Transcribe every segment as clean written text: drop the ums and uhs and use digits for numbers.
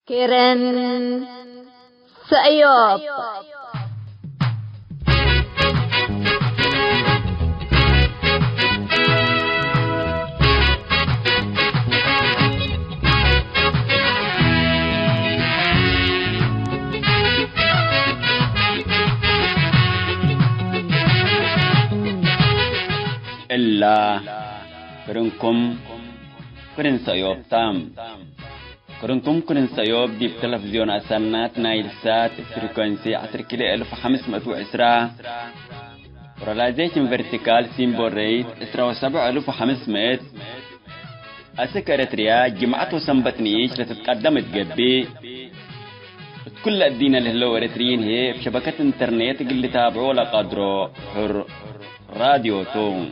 كيرن سأيوب إلا كرنكم كرن سأيوب تام كرنتم كرن سأيوب دي بتلفزيون أسنات نايل سات فريكونسي 10 كيلو 1510 وراليزيشن فيرتيكال سيمبل ريت 7500 أسكرتريا جمعة وسنبتنيش لتتقدم تقبي كل الدين اللي هو اريتريين هي بشبكة انترنت اللي تابعوا لقدروا حر راديو تون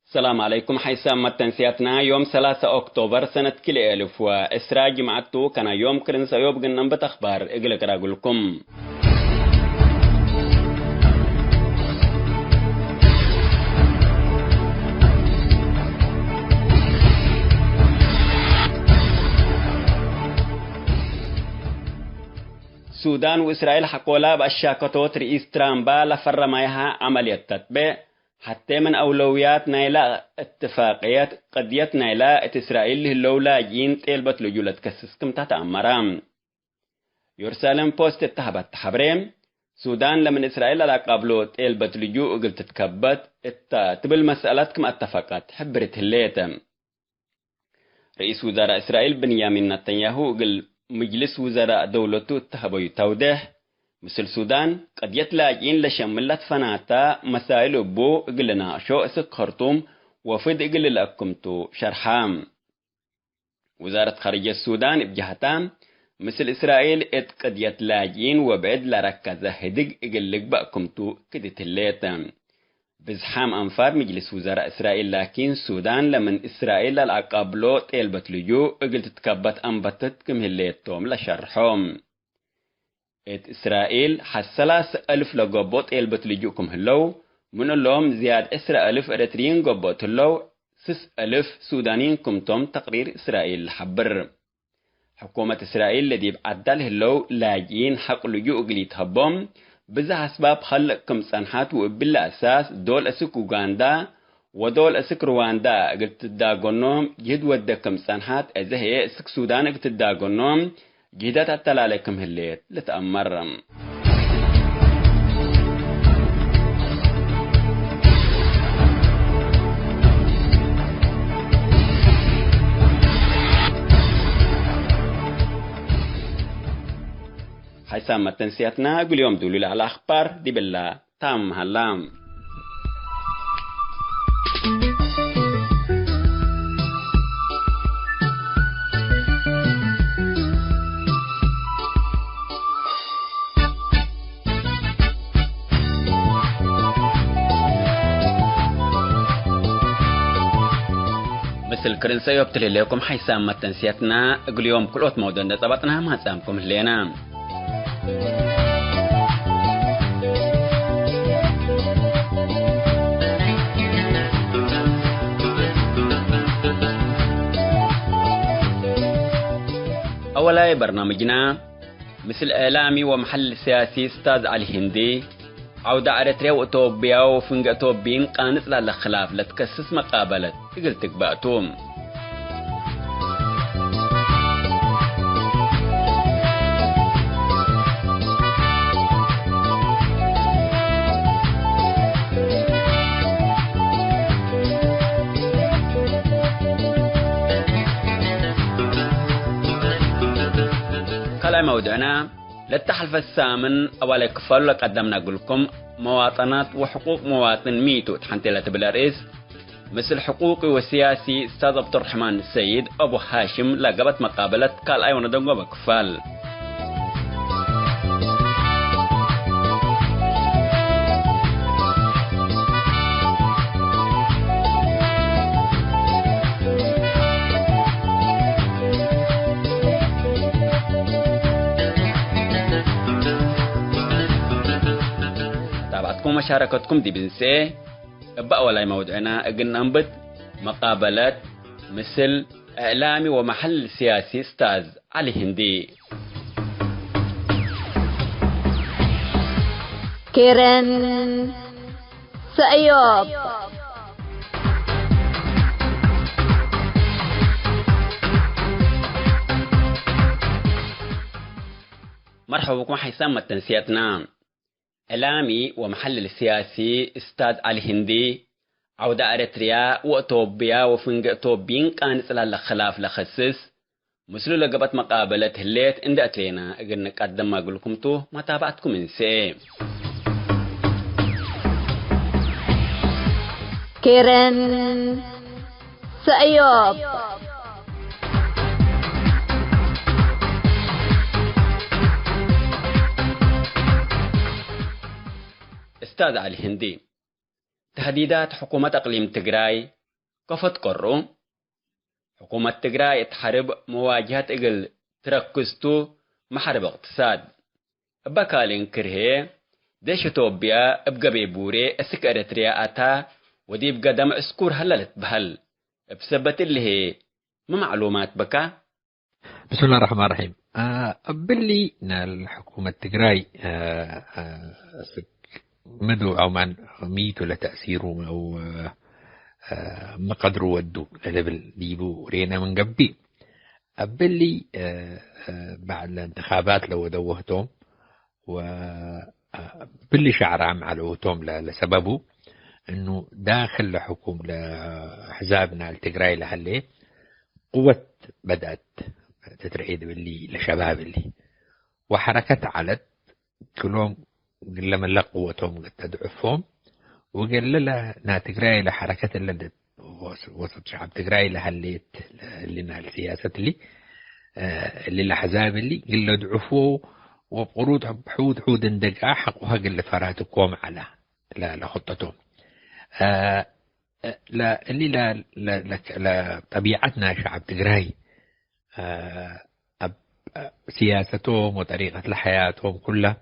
السلام عليكم. حيسام تنسياتنا يوم 3 أكتوبر سنة كل ألف وإسراء جمعتو كان يوم كرن سيوب قنن بتخبار إقلق راقلكم. السودان وإسرائيل حقولا بأشاكتوت رئيس ترامبا لفرمايها عملية تتبع حتى من أولويات نايلا اتفاقيات قضية نايلا إسرائيل اللولا جين تيلبت لجولة كسسكم تحت أمرام يرسالم بوست اتهبت تحبريم سودان لمن إسرائيل لا قبلو تيلبت لجو قلت تتكبت تبل مسألتكم اتفاقات حبرت الليتم رئيس وزراء إسرائيل بنيامين نتنياهو قل مجلس وزراء دولته اتهبوا يتوده مثل السودان قد يتلاقين لشملت فناتا مسائل بو اقلنا شو اسك خرطوم وفد اقل لأكمتو شرحام وزارة خارجية السودان بجهتام مثل إسرائيل قد يتلاقين وبعد لركزة هدق اقل بأكمتو كدت الليتم بزحام أنفار مجلس وزراء إسرائيل لكن السودان لمن إسرائيل العقابلو تيلبت لجو اقل تتكبت أنبتت كم هليتهم لشرحهم إسرائيل حسلاس ألف لقبوت إلبت لجوكم هلو من اللوم زياد ألف إريتريين قبوت هلو 6000 سودانيين كمتم تقرير إسرائيل حبر حكومة إسرائيل الذي بعدل هلو لاجين حق لجوء قليت هبهم بزا أسباب خلق كم سنحات وإبلا أساس دول أسك أوغندا ودول أسك رواندا قلت داغنوم جد ود كم سنحات إذا هي أسك سودان قلت داغنوم جيدات أتلا عليكم هالليت لتأمرم حيثما تنسيتنا قل يوم دولي على أخبار دي بالله تام هلام مثل كرنسا يبتلي لكم حيثما تنسيتنا قل يوم كل أوت مودن طبطنا ما سامكم لينا أولا برنامجنا مثل إعلامي ومحل سياسي استاذ علي هندي عودة أريتريا وأوتوبيا وفنق أوتوبيين قانت للخلاف لتكسس مقابلة قلتك بأتوم كلا موضوعنا للتحالف الثامن أول كفال قدمنا لكم مواطنات وحقوق مواطن ميتو تحنتلة بالرئيس مثل حقوقي وسياسي استاذ عبد الرحمن السيد أبو هاشم لقبت مقابلة قال أيوة ندنقو بكفال أرجو مشاركتكم دي بنسي بقى ولا موضوعنا قلنا نبت مقابلات مثل إعلامي ومحل سياسي أستاذ علي هندي كيرن سأيوب مرحبا بكم حيسام تنسيتنا إعلامي ومحلل سياسي أستاذ علي هندي عودة أريتريا وأتوبيا وفنج توبين كانت على خلاف لخصص مسلو لقبت مقابلة هليت عند أترينا أقول نقدم ما أقول لكم تو ما تابعتكم من سي كيرن سأيوب أستاذ علي هندي تهديدات حكومة أقليم تجراي كفت قرو حكومة تجراي تحارب مواجهة إقل تركزتو محارب اقتصاد بكالين كرهي ديش توبيا ابقى بيبوري اسك اريتريا اتا ودي بقى دم اسكور هللت بهل بسبت اللي هي ما معلومات بكا. بسم الله الرحمن الرحيم. باللي الحكومة تجراي مدو أو من ميتو لتأثيره أو ما قدروا ودوا لبل ديبو رينا من قبي باللي بعد الانتخابات لو دوهتهم وباللي شعر عم علوتهم لسببه انه داخل لحكومة لحزابنا التجراي لهاللي قوة بدأت تترعيد باللي لشباب اللي وحركة علت كلهم قل من لا قوتهم قد تدعفهم وقال لا تجراي لحركة اللي وسط شعب تجراي لهالليت اللي نال السياسة اللي لحزاب اللي قل له دعفوا وبقروض حود اندقاء حقها قل فراتكم على لا خطتهم لا اللي لا طبيعتنا شعب تجراي سياستهم وطريقة لحياتهم كلها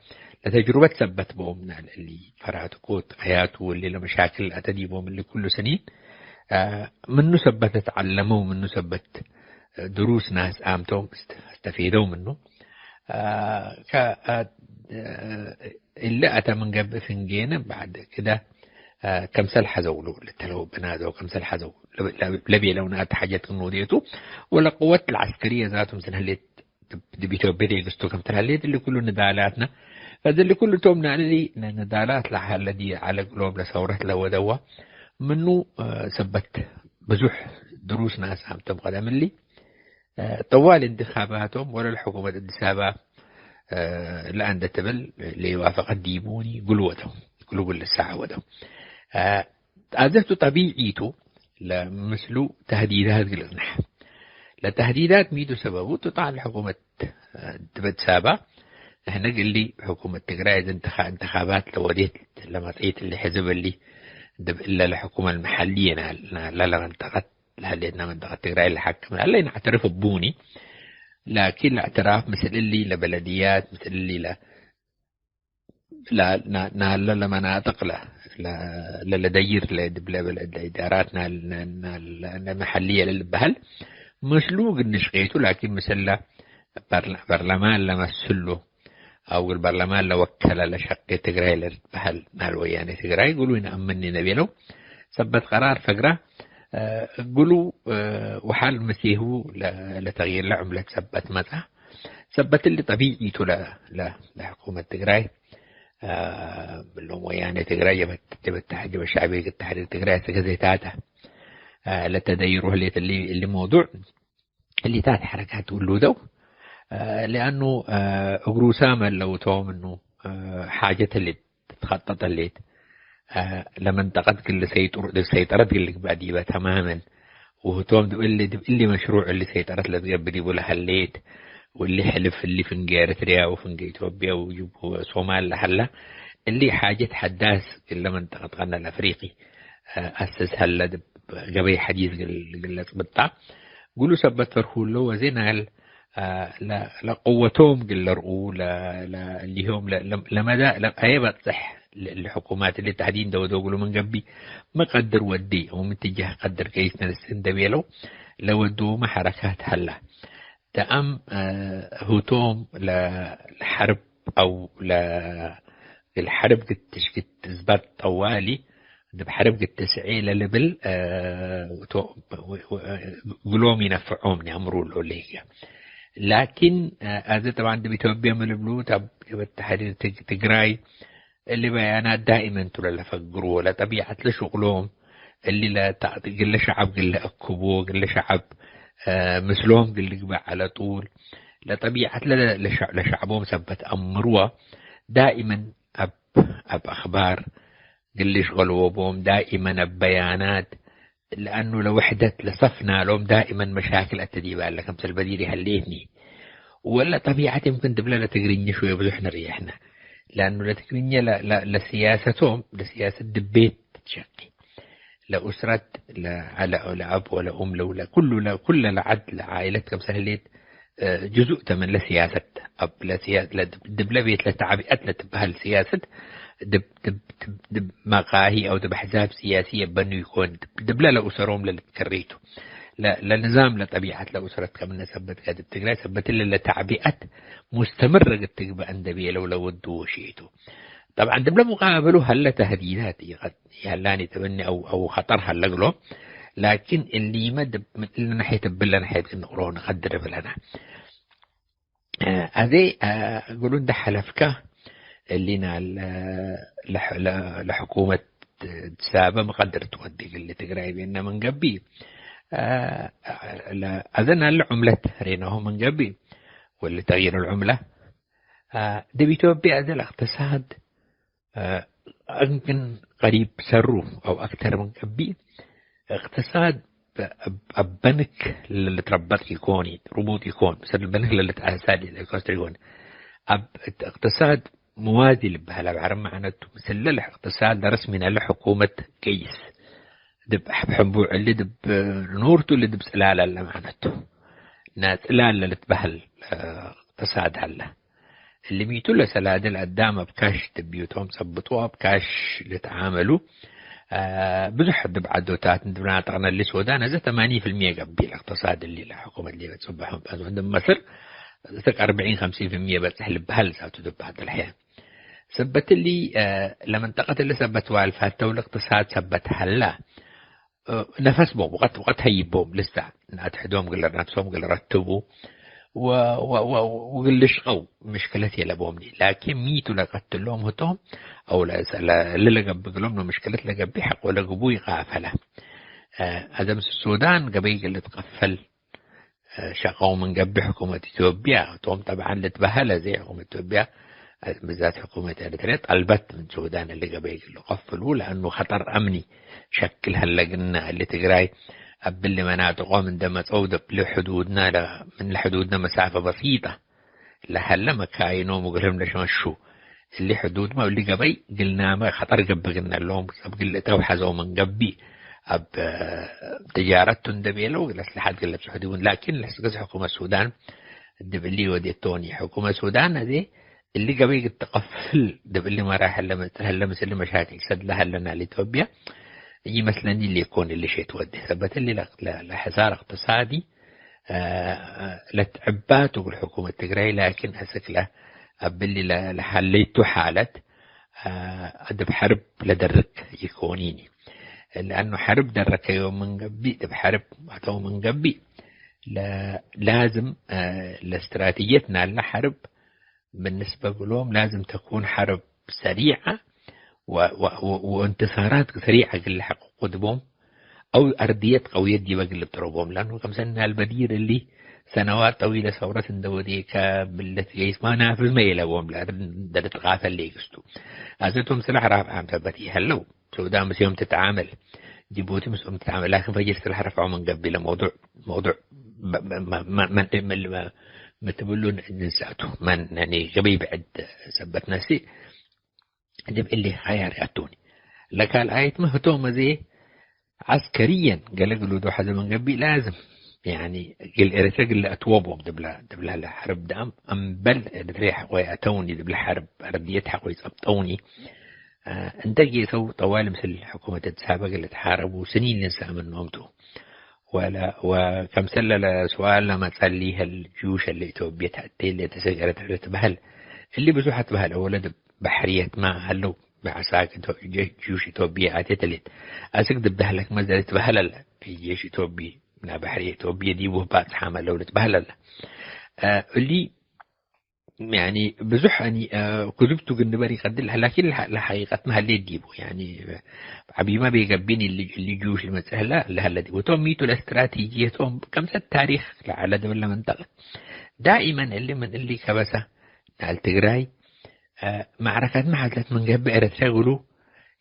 لتجربة ثبت بهم اللي فراتكوت حياته واللي لمشاكل أتديبهم اللي كل سنين منه ثبت تعلموا منه ثبت دروس ناس آمتهم استفيدوا منه اللي أتى من قبل فنجينا بعد كده كم سلحة زولو للتلو بنادو وكم سلحة زولو لبي لونات حاجات النوديتو ولا قوات العسكرية ذاتهم سنهلت دبيتو بدي قستو كم تنهلت اللي كله ندالاتنا فهذا اللي كله تومنا على ندالات لها الذي على قلوب لثورة لو دوا منه ثبت بزح دروس ناس هم تبغى لملي طوال انتخاباتهم ولا الحكومة الانتخابات لا عند تبل اللي وافق الديبوني قلوتهم قلوب الساعة ودهم أذهبت طبيعيته لمثل تهديدات الأزنح لتهديدات ميدو سببه تطع الحكومة تبت سابا احنا قل لي حكومة تجراي انتخابات لو وديت لما طيت اللي حزب اللي إلا الحكومة المحلية لا منطقة لهالنا منطقة تجراي اللي حكم لا نعترف ببوني لكن الاعتراف مثل اللي لبلديات مثل اللي لا مناطق لا لدير لإداراتنا المحلية للبهل مسلوق النشقيته لكن مثل برلمان لمسله أو البرلمان لو وكل لشق تجراي للبهل نالو يعني تجراي يقولوا إن أمني نبيله ثبت قرار فقرة قولوا وحال مسيهو لتغيير العملة ثبت متى ثبت اللي طبيعيته لحكومة تجراي باللوم يعني تجراي بالتحجب الشعبي التحرير تجراي سكزيتاته لتديره اللي موضوع اللي تات حركات ولودو لأنه أقرو سامل لو توم إنه حاجة اللي تخطط اللي لما انتقد كل سيطرت اللي بعديبة تماما وهتوم اللي مشروع اللي سيطرت لتقبل ولا حليت واللي حلف اللي في نجارتريا وفي إثيوبيا ويجيبوا صومال لحلا اللي حاجة حداث إلا منطقة قنا الأفريقي أسس هلا قبل حديث قلت بالطع قولوا سبت فرخول له وزين لا قوتهم قل رؤو لا اللي هم لمدى هيبة صح الحكومات اللي تحدين دو يقولوا من قبي ما قدر ودي أو متجه قدر كيسنا السندبيلو لو ودو ما حركات هلا تأم هوتوم لحرب أو الحرب قد تشكت تزبط طوالي بحرب قد تسعي للبل قلوم ينفعوم يعمروا الأولية لكن هذا طبعا بيتوبيا من البلوت بالتحرير تقراي اللي بيانات دائما تلا فقروا ولا طبيعة لشغلهم اللي لا قل شعب قل أكبو قل شعب مثلهم قل قبع على طول لطبيعة لشعبهم ثبت أمروا دائما أب أخبار قل يشغلوا بهم دائما ببيانات لأنه لو وحدت لصفنا لهم دائما مشاكل التديبة لكم سلبديري هليتني ولا طبيعة يمكن تبلا لتقريني شوية بزحنا ريحنا لأنه لتقريني لسياستهم لسياسة دبيت تشكي لأسرة على أب ولا أم لولا كل لعد عائلة كم سهليت جزء تمن لسياسة أب لسياسة دبلا بيت لتعبئات لتبها السياسة دب مقاهي أو دب أحزاب سياسية بنو يكون دبلا لأسرهم للتكريتو لا نظام لطبيعة لأسرة كمنا سبت قد التقرأ سبت إلا لتعبئة مستمرة قد تقبى أندبية لو ودوا وشيتو طبعا دبلا مقابلو هلا تهديدات يهلاني تبني أو خطر هلا قلو لكن اللي ما دب إلا ناحية بلا ناحية النقرون قدر بلنا هذي يقولون ده حلفكه اللي لحكومة سابة مقدر تودي اللي تقرأي بينا من قبي أذن العملة ريناه من قبي واللي تغيير العملة ده بيتوبي هذا الاقتصاد يمكن قريب سرو أو أكثر من قبي اقتصاد بنك اللي تربط يكوني ربوط يكون مثل البنك اللي تأساد يكون اقتصاد موازي لبهلا بعرم معناته مثل الاقتصاد درس من الحكومة كيس دب حبو اللي دب نورته اللي دب سلالة اللي معناته ناس لا اللي تبهل اقتصاد هلا اللي ميتوا له سلادل قدامه بكاش تبيوتهم صبطوها بكاش اللي تعاملوا بزح دب عدوتات ندبنا طغنا اللي سودان هذا 80% قبل الاقتصاد اللي الحكومة اللي بتصبحهم عندهم مصر ذاك 40-50% بس حلب بهل ساتو دب هذا الحين سبت اللي لمنطقة اللي سبت والفات والاقتصاد سبت هلا نفس بوم وقت هيبوم لسه ناتحدهم قل نفسهم قل رتبوا وقل شقوا مشكلتي لبومني لكن ميتوا لقتلهم هتهم أو اللي لقب قلهم مشكلة لقب بحق ولا قبوي قافلة هذا مس السودان قبيل اللي تقفل شقوا من قبل حكومة إثيوبيا توم طبعا اللي تبهلها زي حكومة إثيوبيا بالذات حكومة إريتريا طلبت من السودان اللي قبيل اللي قفلوا لأنه خطر أمني شكل هلا قلنا اللي تقراي اللي مناطقه من دم صودب لحدودنا من حدودنا مسافة بسيطة لهلا ما كاينو مقرم لشمشو اللي حدود ما اللي قبي قلنا ما خطر قلنا لهم قلت توحزوا من قبي تجارتهم دبيلو قلت لحد قلت حدود لكن لسه حكومة السودان الدبلي وديتوني حكومة السودان هذه اللي قبي تقفل دبلي ما راح هلا مثل مشاكل سد لها لنا لإثيوبيا يجي مثلا اللي يكون اللي شيء تودي ثبت اللي لحصار اقتصادي لتعباته بالحكومة التقرأي لكن أسكله باللي لحليته حالة أدب حرب لدرك يكونيني لأنه حرب درك يوم من قبي دب حرب أتو من قبي لازم لاستراتيجيتنا لحرب بالنسبة لهم لازم تكون حرب سريعة وانتصارات سريعة اللي حققوا دبهم أو أرضية قوية دي بقى اللي بتربهم لأنه كم سنة البدير اللي سنوات طويلة ثورة دوديكا بالتي جيس ما نافذ ما يلقوهم لأن ده تغاث اللي يقصدوا أزتهم سلاح رافع عم ثبتي هلو سودان بس يوم تتعامل جيبوتي مس يوم تتعامل لكن فجر سلاح رفعوا من قبل موضوع ما تقولون نساته من يعني قبي بعد سبت ناسي جب اللي خيار يأتوني لك الآية ما هتوم زي عسكريا قال له دو حدا من قبي لازم يعني قل إريتريا قل أتوبهم دبلا الحرب دام أم بل إريتريا حقوي أتوني دبلا حرب أرديت حقوي سبطوني أنت جيسو طوال مثل حكومة السابقة اللي تحاربوا سنين لنسا من نومته وكم سلل سؤال لما تسأليها الجيوش اللي إثيوبيا اللي تسجلت تبهل اللي بزوحة تبهل أولاد بحرية ما هلو بعساك جيوش إثيوبيا أتيتلت أسك دبهلك ما زالت تبهل في جيش إثيوبيا من بحرية إثيوبيا دي وبات حامل لو تبهل اللي يعني بزح أني كذبت جنبري قدلها لكن الحقيقة ما هاللي تجيبه يعني عبي ما بيجبيني اللي جوش المسألة لا هلا دي وتوم ميتو الاستراتيجية توم كم سنة تاريخ على دولة منطقة دائما اللي كبسة على تجراي معركة ما حدثت من قبل إرتغلوا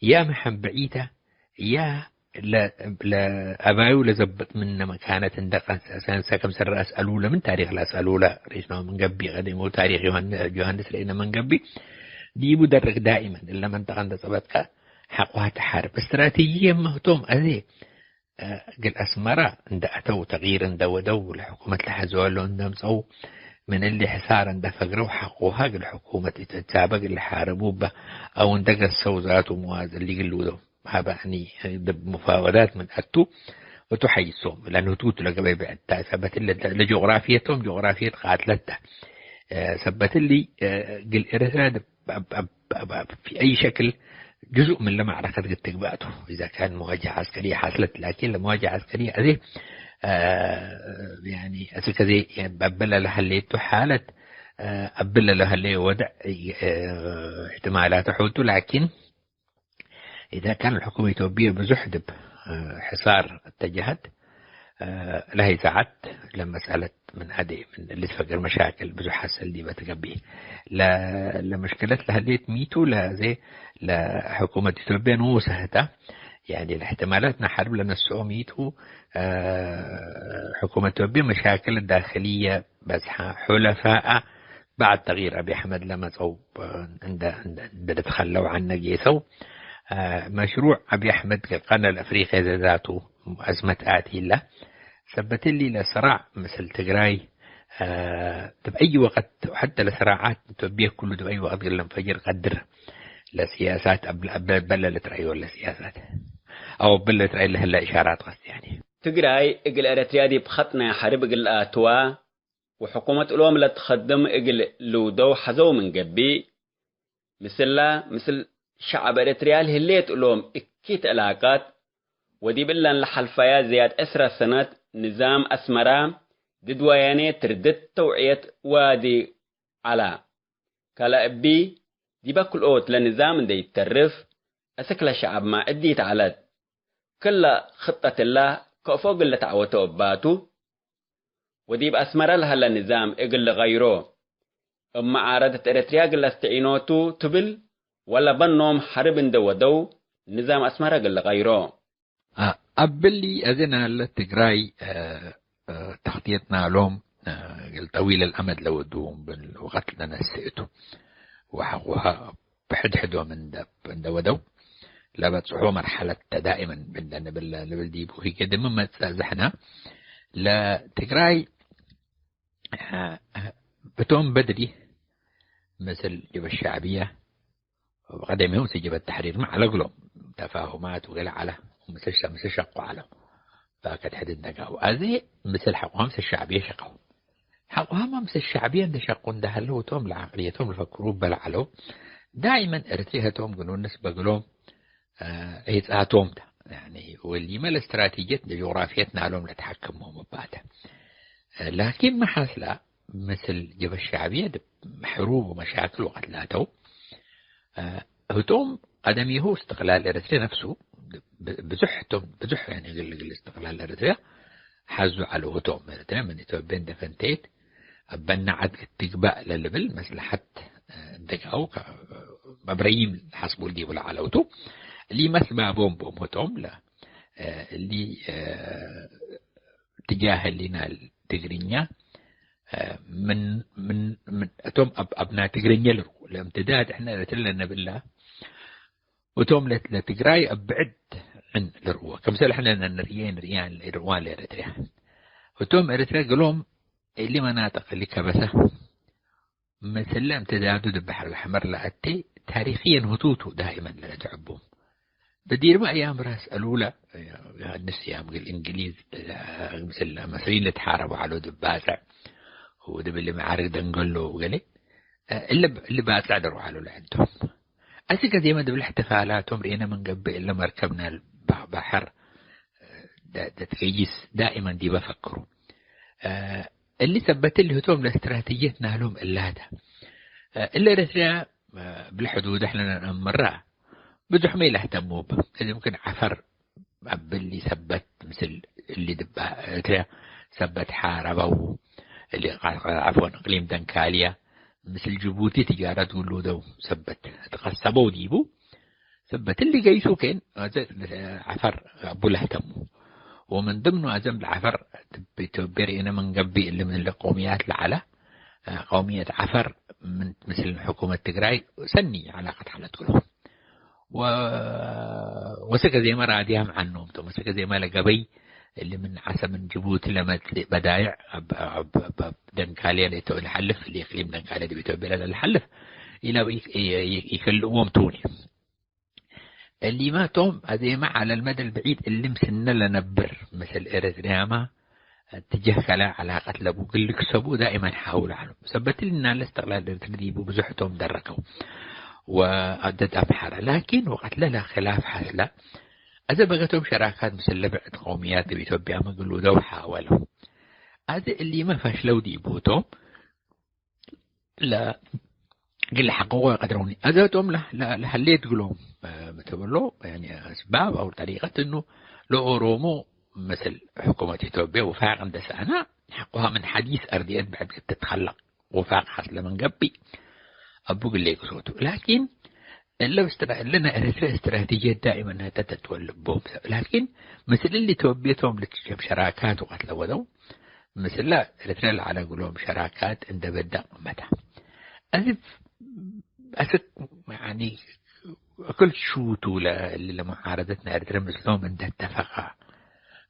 يا محن بعيدة يا لا أبايو لزبط من مكانة اندقن أساسا كم سر أسألوا له من تاريخ لا أسألوا له ريشنا من قبل قديم وتاريخ يوهندس لقينا من قبل دي بدرك دائما إلا منطقة اندسبتك حقها تحارب استراتيجيا مهتم أذي قل أسمرة عند أتوا تغيير عند ودو لحكومة الحزول عندهم صو من اللي حصار عند فقروا حقوها قل حكومة تتسابق اللي حاربوا به أو عند السوزات ومواز اللي قلوا له هذا يعني مفاوضات من أتو وتحيصهم لأنه توت لقبي بعد ثبت لجغرافيتهم جغرافية قاتلته ثبت لي قل إرسال في أي شكل جزء من المعركة التقباته إذا كان مواجهة عسكرية حصلت لكن المواجهة عسكرية هذه يعني أسكذي أبلا لها اللي تحالت أبلا لها اللي ودع احتمالات حوته لكن إذا كان الحكومة الإثيوبية بزحدب حصار اتجهت لها ساعات لما سألت من هذه من اللي تفكر مشاكل بزحس اللي بتقبيه لمشكلة لها اللي تميتوا لهذه لحكومة إثيوبيا نوسهتا يعني الاحتمالات نحارب لنا السوميتو حكومة إثيوبيا مشاكل الداخلية بس حلفاء بعد تغيير أبي أحمد لما صوب عند تخلوا عنا جيسو مشروع أبي أحمد كقناة الأفريقيا ذاته أزمة آتي له ثبت لي لصراع مثل تجراي بأي وقت وحتى لصراعات تبيه كله بأي وقت قل انفجر قدر لسياسات بللت رأي ولا سياسات أو بللت رأي لها إشارات غص يعني تجراي إجل أريتريا دي بخطنا حرب إجل آتوا وحكومة الأمم لا تخدم إجل لودو حزو من جبي مثل شعب إريتريا هليت لهم إكيت علاقات ودي بلان لحلفايا زياد أسرى سنة نظام أسمرا ددوياني تردد توعية وادي على كلا أبي دي باكل أوت لنظام دي يترف أسكلا شعب ما أديت على كل خطة الله كفوق اللي تعوتوا باتو ودي بأسمرا لها لنظام إقل غيره أما عارضة إريتريا قل استعينوتو تبل ولا بنهم حرب دو نظام أسمرا قل غيره أبلي أذنا التجراي تخطيطنا لهم طويل الأمد لو دوم بالوقت لنا سئتو وحقوها بحدحدوا من ودو لا بتصحوا مرحلة دائما بدنا بالدي بوهي كده مما تزحنا لا تجراي بتوم بدري مثل جب الشعبية وقدم يوم سجب التحرير مع لقلهم تفاهمات وغير على مثل شقوا على فكانت حد النجاو هذه مثل حقوها مثل الشعبية شقوا حقوها ما مثل الشعبية عند شقون ده هلو توم لعقليتهم الفكروا بلعلو دائما ارتيهتهم قلون نسبة قلوم هيتاتهم ده يعني واللي ما الاستراتيجية جغرافيتنا لهم لتحكمهم ببعدها لكن ما حصل مثل جب الشعبية حروب ومشاكل وقتلاته هتوم قدمي هو استقلال إريتريا نفسه بزح يعني الاستقلال الإريتريا حازوا على هتوم إريتريا من إثيوبيا دفنتيت بنا عد التقباء للبل مصلحة دقاو مبريم حسبوا اللي ولا علوتو اللي مثل ما بوم هتوم لا اللي تجاه لنا التجرينيا من أتوم أبناء تجرينيا لرو الامتداد إحنا لنا بالله وتوم لتجراي أبعد عن الروا كم سال إحنا ريان الإروان لإريتريا وتوم إريتريا قالوا اللي مناطق اللي كبسة مثل امتداد البحر الأحمر لأتي تاريخيا هتوتو دائما لا تعبهم بدير ما أيام رأس الأولى الناس أيام الإنجليز مثل المصريين اللي تحاربوا على دباسة ودب اللي معارك دنقله وقالي اللي باسع دروا على لعندهم أسيك زي ما دب الاحتفالاتهم رأينا من قبل إلا مركبنا البحر تقيس دائما دي بفكروا اللي ثبت اللي هتوم لاستراتيجيتنا لهم إلا هذا إلا إريتريا بالحدود إحنا نمرها بدو حمي يهتموا به إذا ممكن عفر اللي ثبت مثل اللي دبا إريتريا ثبت حاربوا اللي عفوا إقليم دنكاليا مثل جيبوتي تجارة تقولوا دو ثبت تقصبوا ديبو ثبت اللي جايسو كين عفر أبو اهتموا ومن ضمنه أزم العفر بتبرئ إنا من قبي اللي من القوميات العلا قومية عفر من مثل حكومة تجراي سني علاقة على تقولهم وسكة زي ما راديهم عنهم وسكة زي ما لقبي اللي من عسى من جيبوتي لما بدايع دنكاليا اللي تو الحلف اللي يقليم دنكاليا اللي بيتوبيل الحلف إلى يكلمهم توني اللي ما توم هذه ما على المدى البعيد اللي مسنا لنبر مثل إريتريا اتجاه كلا علاقة لابو قل كسبوا دائما حاولوا عنه ثبت لنا الاستقلال التدريب بزحتهم دركوا وعدد أبحر لكن وقت لا خلاف حصل إذا بقتهم شراكات مثل لبعض قوميات بيتوبيا ما قالوا دو حاولوا هذا اللي ما فشلوا ديبوتهم لا قل حقوق قدروني أذاتهم لحليت قلهم متبلو يعني أسباب أو طريقة إنه لو رومو مثل حكومة إثيوبيا وفاق عند سنة حقها من حديث أرضيات بعد تتخلق وفاق حصل من قبي أبو قل ليك صوته لكن لو لنا إريتريا استراتيجية دائما أنها تتولب بهم لكن مثل اللي توبيتهم لتجيب شراكات وقتل وذو مثل لا إريتريا على قولهم شراكات عند بدأ متى أسف يعني كل شوتو لمعارضتنا إريتريا مثلهم عند اتفقا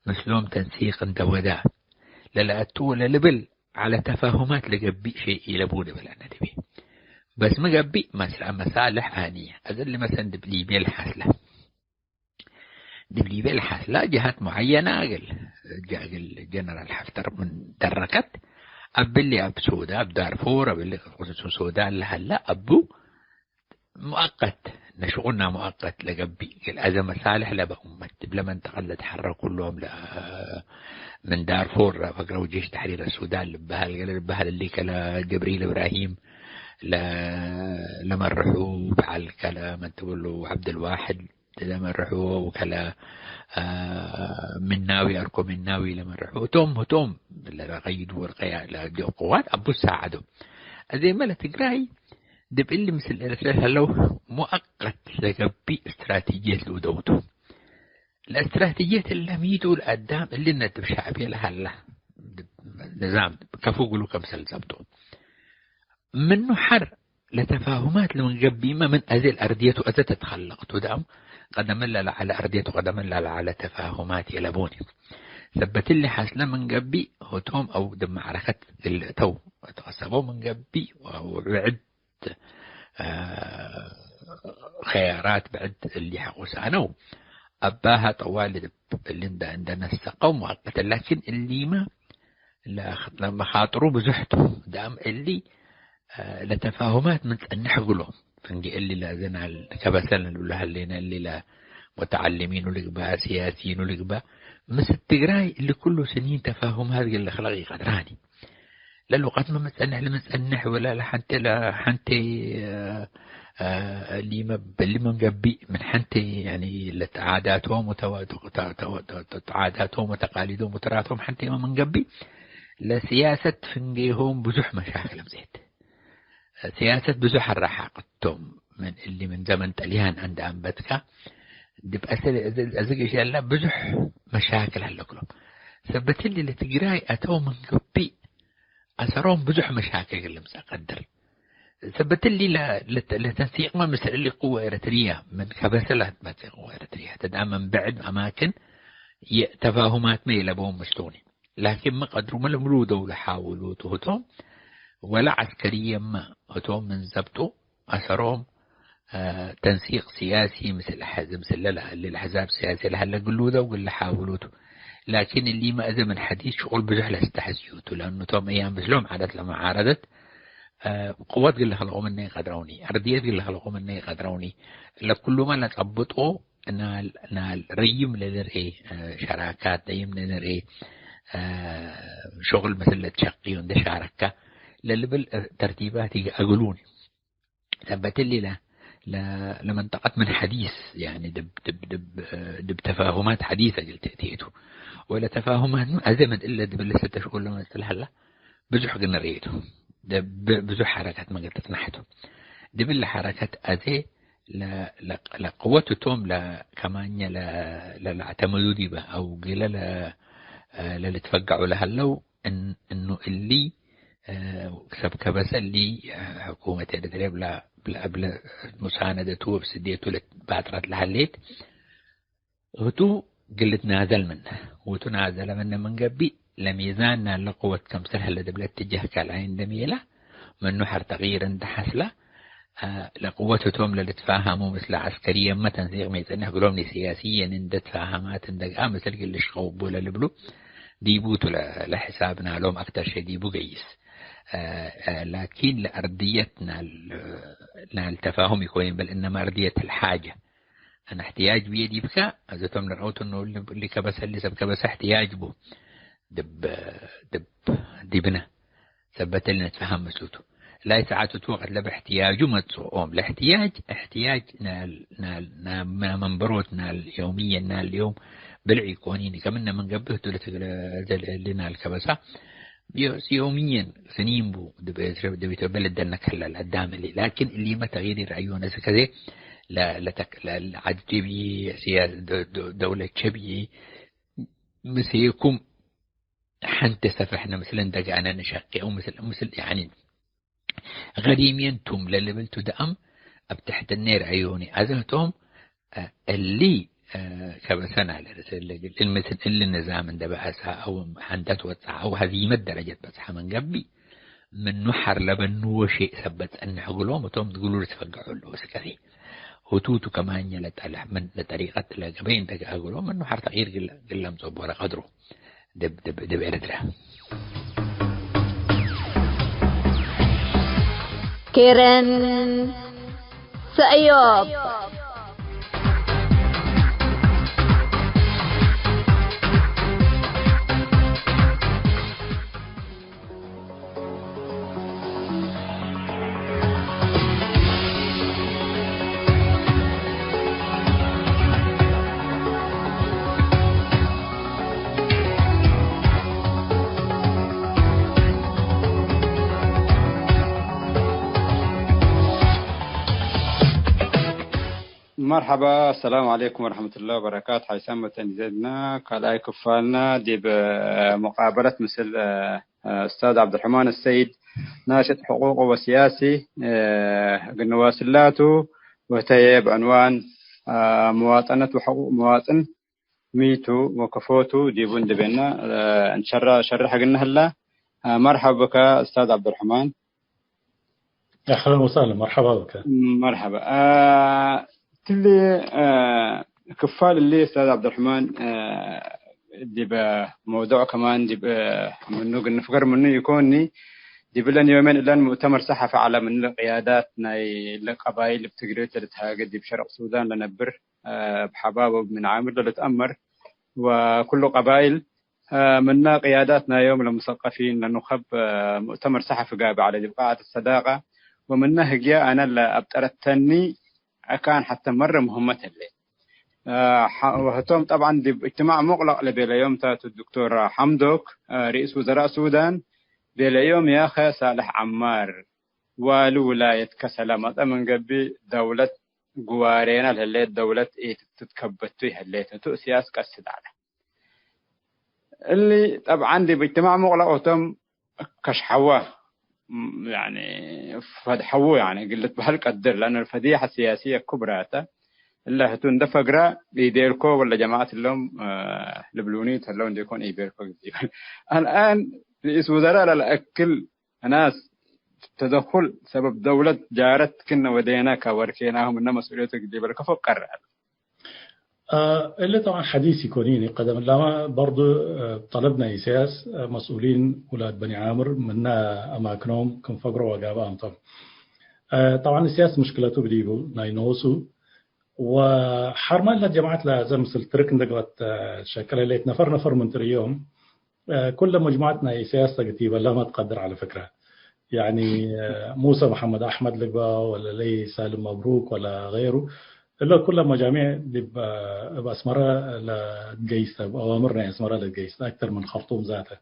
مثلهم تنسيق عند ودا للأتو للبل على تفاهمات لقبي شيء يلبون بلا ندبي بس ما قبي مصالح آنية أذل مثلا دبليبيا الحاسلة دبليبيا الحاسلة جهات معينة جنرال حفتر من دركت أبلي أب سودا أب دارفور أبلي خصوص سودا لهلا أبو مؤقت نشغلنا مؤقت لقبي الأذى مصالح لبأمة لما انتقل تحرك كلهم من دارفور فقروا جيش تحرير السودان لبها اللي كلا جبريل إبراهيم لما رحوا بعل كلا من تقولوا عبد الواحد لما رحوا وكلا مناوي أركو مناوي لما رحوا توم لغيدوا ورقيا قوات أبو ساعدوا أذي ملا تقراي دب اللي مثل إريتريا لو مؤقت لقبي استراتيجية لودوتو الاستراتيجية اللي ميدوا الأدام اللي ندب شعبية لهلا نظام كفو قلوا كمسل زبطون منه حر لتفاهمات لمن قبي ما من أذي الأرضية وأذى تتخلق تدام قدم الله على أرضية وقدم الله على تفاهمات يلبوني ثبت اللي حصل من قبي هتهم أو دم معركة التو تقصبوا من قبي وعد خيارات بعد اللي حقوا سانو أباها طوال اللي عندنا السقوم مؤقتا لكن اللي ما لما خاطروا بزحته دام اللي لتفاهمات من نحقلهم فنجي اللي لازنا كبسلنا لولا هلينا اللي لا متعلمين ولقبا سياسيين ولقبا مثل التقراي اللي كله سنين تفاهم هذه اللي خلقي قدراني للوقت ما مسأنح ولا لحنتي اللي ما مقبي من حنتي يعني لعاداتهم عاداتهم وتقاليدهم وتراثهم حنتي ما منقبي لسياسة فنجيهم بزح مشاكل مزيد سياسة بزح الرحاقتهم من اللي من زمن تليان عند أنبتك دب أسأل أزق شيء لا بزح مشاكل هالكلهم ثبت اللي تقراي أتوا من قبي أثرهم بزح مشاكل اللي مسأقدر ثبت لي لتنسيق ما مثل اللي قوة إريتريا من كبسلات ما قوة إريتريا تدعم من بعد أماكن تفاهمات ما يلبون مشتوني لكن ما قدروا ما لمروا دولة حاولوا تهتم ولا عسكريا ما هتهم من زبطوا أثرهم تنسيق سياسي مثل الأحزاب السياسية لهلا قلوا ذا وقل حاولوته. لكن اللي ما أذى من حديث شغل بجح لاستحسيوته لأنه توم أيام بسلوم عادت لما عارضت قوات قل خلقوا مني قدروني أرضيات قل خلقوا مني قدروني لكل ما نتعبطوا نال ريم لنرئي شراكات دايم لنرئي شغل مثل تشقي وند شاركة للبل ترتيبات أقولوني ثبت لي لمنطقة من حديث يعني دب تفاهمات حديثة قلت تأتيته ولا تفاهمات أزمت إلا دب اللي ستشغل لما استلحلا بزح قلنا ريته بزح حركات ما قلت نحته دب اللي حركات أذي لقوته توم كمان لاعتمدوا دي بها أو قيل اللي تفقعوا لها لو إنه اللي سبك بس اللي حكومة الإدارة بلا مساندته بسديته بعد لحليت هتو قلت نازل منه وتو نازل منه من قبي لميزاننا لقوة كم سنة لدبلة تجاه كالعين دميلة من نحر تغيير اندحسله لقوته توم لتفاهموا مثل عسكريا ما تنسيق ميزانه يقولون سياسيا ان تفاهمات اندق مثل اللي شقوب ولا لبلو ديبوتو لحسابنا لهم أكتر شيء ديبو قيس لكن لأرضيتنا التفاهم يكون بل إنما أرضية الحاجة أنا احتياج بيدي بك إذا تم نرأوت إنه اللي كبس اللي سب كبس احتياج بو دبنا ثبت لنا نتفهم مسلوته لا ساعات توقت له باحتياجه ما تصوم الاحتياج احتياج نال منبروتنا اليومية نال اليوم بالعيقونين كمنا من قبله لنا الكبسة يوميا سنين بو دبي تبلد انك هلا قدام اللي لكن اللي ما تغيير رأيونه كذا لا عجبي سياسة دولة شبيه مسيكم حنت سفحنا مثلا دقعنا نشقي او مثل يعني غريمين توم للبلتو دأم ابتحت النير عيوني أزلتهم اللي كبسنا المثل اللي النظام اندبعسها أو حندت وتسعة أو هزيمة درجة بس من قبي من نحر لبن وشيء ثبت أن عقلهم وتوم تقولوا تفقعوا له سكري وتوتو كمان يلت على من لطريقة لقبين تقولوا من نحر تغيير قلهم صوب ولا قدره دب إردره كيرن سأيوب مرحبا السلام عليكم ورحمة الله وبركاته. حيسمى تنزيدنا كلاي كفالنا دي بمقابلة مثل أستاذ عبد الرحمن السيد ناشط حقوق وسياسي قلنا واسلاته وهي بعنوان مواطنة وحقوق مواطن ميتو وكفوتو دي بند بينا نشرح قلنا هلا. مرحبا بك أستاذ عبد الرحمن. أهلا وسهلا. مرحبا بك. مرحبا. اللي كفال اللي أستاذ عبد الرحمن دي بموضوع كمان دي منو قلنا فكر منو يكونني دي بلن يومين الآن مؤتمر صحفي على من القياداتنا القبائل اللي بتقريت لتهاجد دي بشرق السودان لنبر بحبابه من عامل لتأمر وكل قبائل منا قياداتنا يوم المثقفين لنخب مؤتمر صحفي قابل على دي قاعة الصداقة ومنها جاء أنا اللي أبترتني كان حتى مرة مهمة اللي وهتم طبعا دي اجتماع مغلق لبيلا يوم تاتو الدكتور حمدوك رئيس وزراء السودان بيلا يوم يا أخي صالح عمار والولاية كسلامة من قبل دولة قوارينا اللي دولة إيه تتكبتوها اللي تتو سياس قصد على اللي طبعا دي باجتماع مغلق وتم كشحواه يعني فدحوه يعني قلت بهالقدر لأن الفضيحة السياسية كبراته إلا هتون ده فقرة بيديركو ولا جماعة اللهم لبلونيت اللون دي يكون يبيركو الآن رئيس وزراء الأكل ناس تدخل سبب دولة جارت كنا وديناك وركيناهم إن مسؤوليتك دي بالكفو قرر اللي طبعا حديث يكونيني قدم لما برضو طلبنا يساس مسؤولين ولاد بني عامر منا أماكنهم كن فقروا وقابا طبعا طبعا السياسة مشكلته بديبو ناينوسو وحرما لا جماعة لا زي مثل ترك ندقت شكل ليت نفر من تريوم كل مجموعتنا سياسة كتيبة لا ما تقدر على فكرة يعني موسى محمد أحمد لقبا ولا لي سالم مبروك ولا غيره إلا كل مجاميع بأسمرة للجيسة بأوامرنا أسمرة للجيسة أكثر من خرطوم ذاته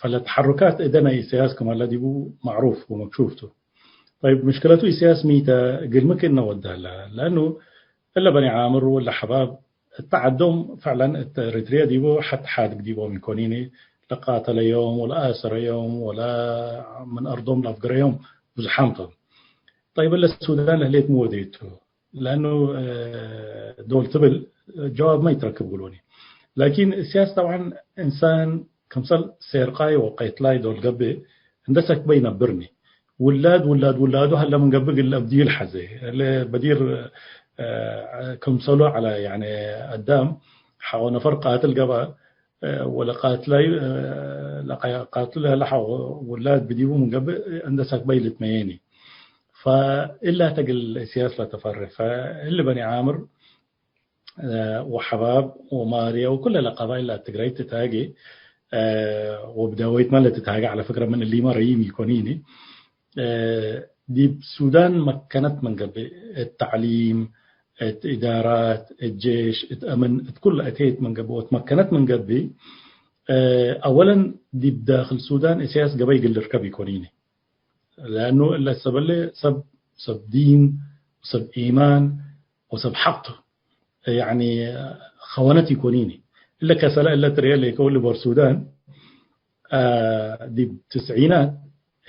فالتحركات إدنا سياسة كما الذي هو معروف ومكشوفته طيب مشكلته سياسة ميتا قل ممكن نودها لأنه إلا بني عامر ولا حباب التعدم فعلا الريتريا ديبو حتى حادق ديبو من كونيني لقاتل يوم ولا آسر يوم ولا من أرضهم لأفقر يوم وزحامتهم طيب إلا السودان لهليت موديته لأنه دول تبل جواب ما يتركب قولوني لكن السياسة طبعا إنسان كمثل سيرقاي وقيتلاي دول قبي اندسك بين برني ولاد هلا من قبل الأبدي الحزي اللي بدير كمثلوا على يعني قدام حاول نفر قاتل قبا ولا قاتل لحا ولاد بديبوا من قبل اندسك بين التميني فإلا تقل السياسة لا تفرق فاللي بني عامر وحباب وماريا وكل القبائل لا تقرأي تتاقي وبداويت ما لا تتاقي على فكرة من اللي مريم يكونيني دي السودان مكنت من قبل التعليم الإدارات الجيش الأمن كل أتيت من قبل وتمكنت من قبل أولا دي بداخل السودان سياسة قبل يقل ركب يكونيني لأنه إلا سبب سب دين وسب إيمان وسب حق يعني خوانتي كونيني إلا كسلا إلا تريال يكون بالسودان دي بالتسعينات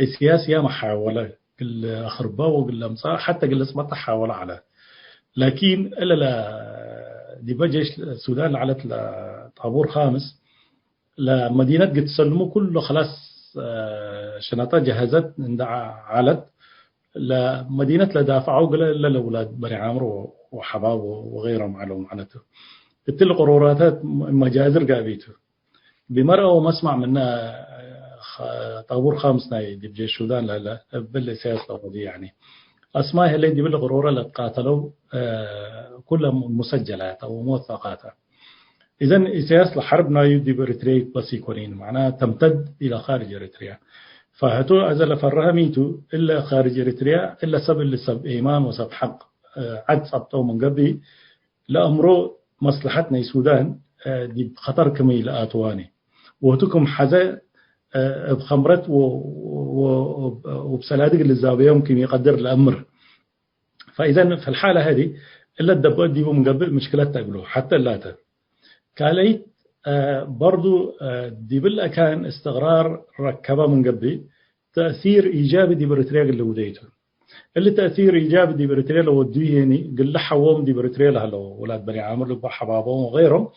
السياسة يا محاولة كل أخربا وكل أمصار حتى كل اسمها تحاول على لكن إلا لا دي بجيش السودان على طابور خامس لمدينة قد تسلموا كله خلاص شنطة جهزت علت لمدينة لدافعوا قال لأولاد بني عامر وحباب وغيرهم عليهم معناته التل قروراتات مجازر قابيته بمرأة ومسمع منها طابور خامس ناي دي بجيش السودان لا بالسياسة دي يعني أسماء اللي دي بالقرورة اللي قاتلوا كلها مسجلات أو موثقاتها إذن سياسة الحرب نايو دي بإريتريا بس يكونين معناها تمتد إلى خارج إريتريا فهتو أزل فرها ميتو إلا خارج إريتريا إلا سب إيمان وسب حق عد سبتو من قبل لأمره مصلحتنا السودان دي بخطر كمي لآتواني وهتكم حزا بخمرت وبسلادق للزاوية يمكن يقدر الأمر فإذا في الحالة هذه إلا الدبات دي من قبل مشكلات تقبله حتى اللاتا كاليت برضو دي بالأكان استقرار ركبة من قبل تأثير إيجابي دي بريتريا اللي وديته اللي تأثير إيجابي دي بريتريا لو وديهني قل لحوهم دي بريتريا لهلو ولاد بني عامر لك حبابهم وغيرهم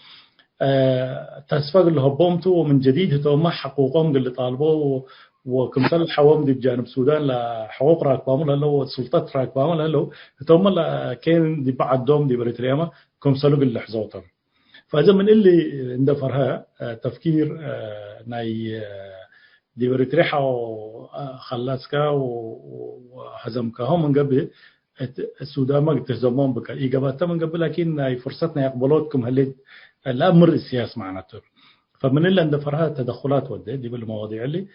تسفق اللي هبومته ومن جديد هتوما حقوقهم اللي طالبوا وكمثال حوام دي بجانب السودان لحقوق راكبهم لهلو السلطات راكبهم لهلو هتوما كان دي بعد دوم دي بريتريا كمثالو اللي حزوتهم فإذا من اللي اندفرها تفكير ناي دي بريتريحة وخلاسكا وهزمكا هم من قبل السودان ما تهزمون بك إجابات من قبل لكن ناي فرصتنا يقبلوتكم هل الأمر السياسي معناته فمن اللي اندفرها تدخلات ودي دي بالمواضيع اللي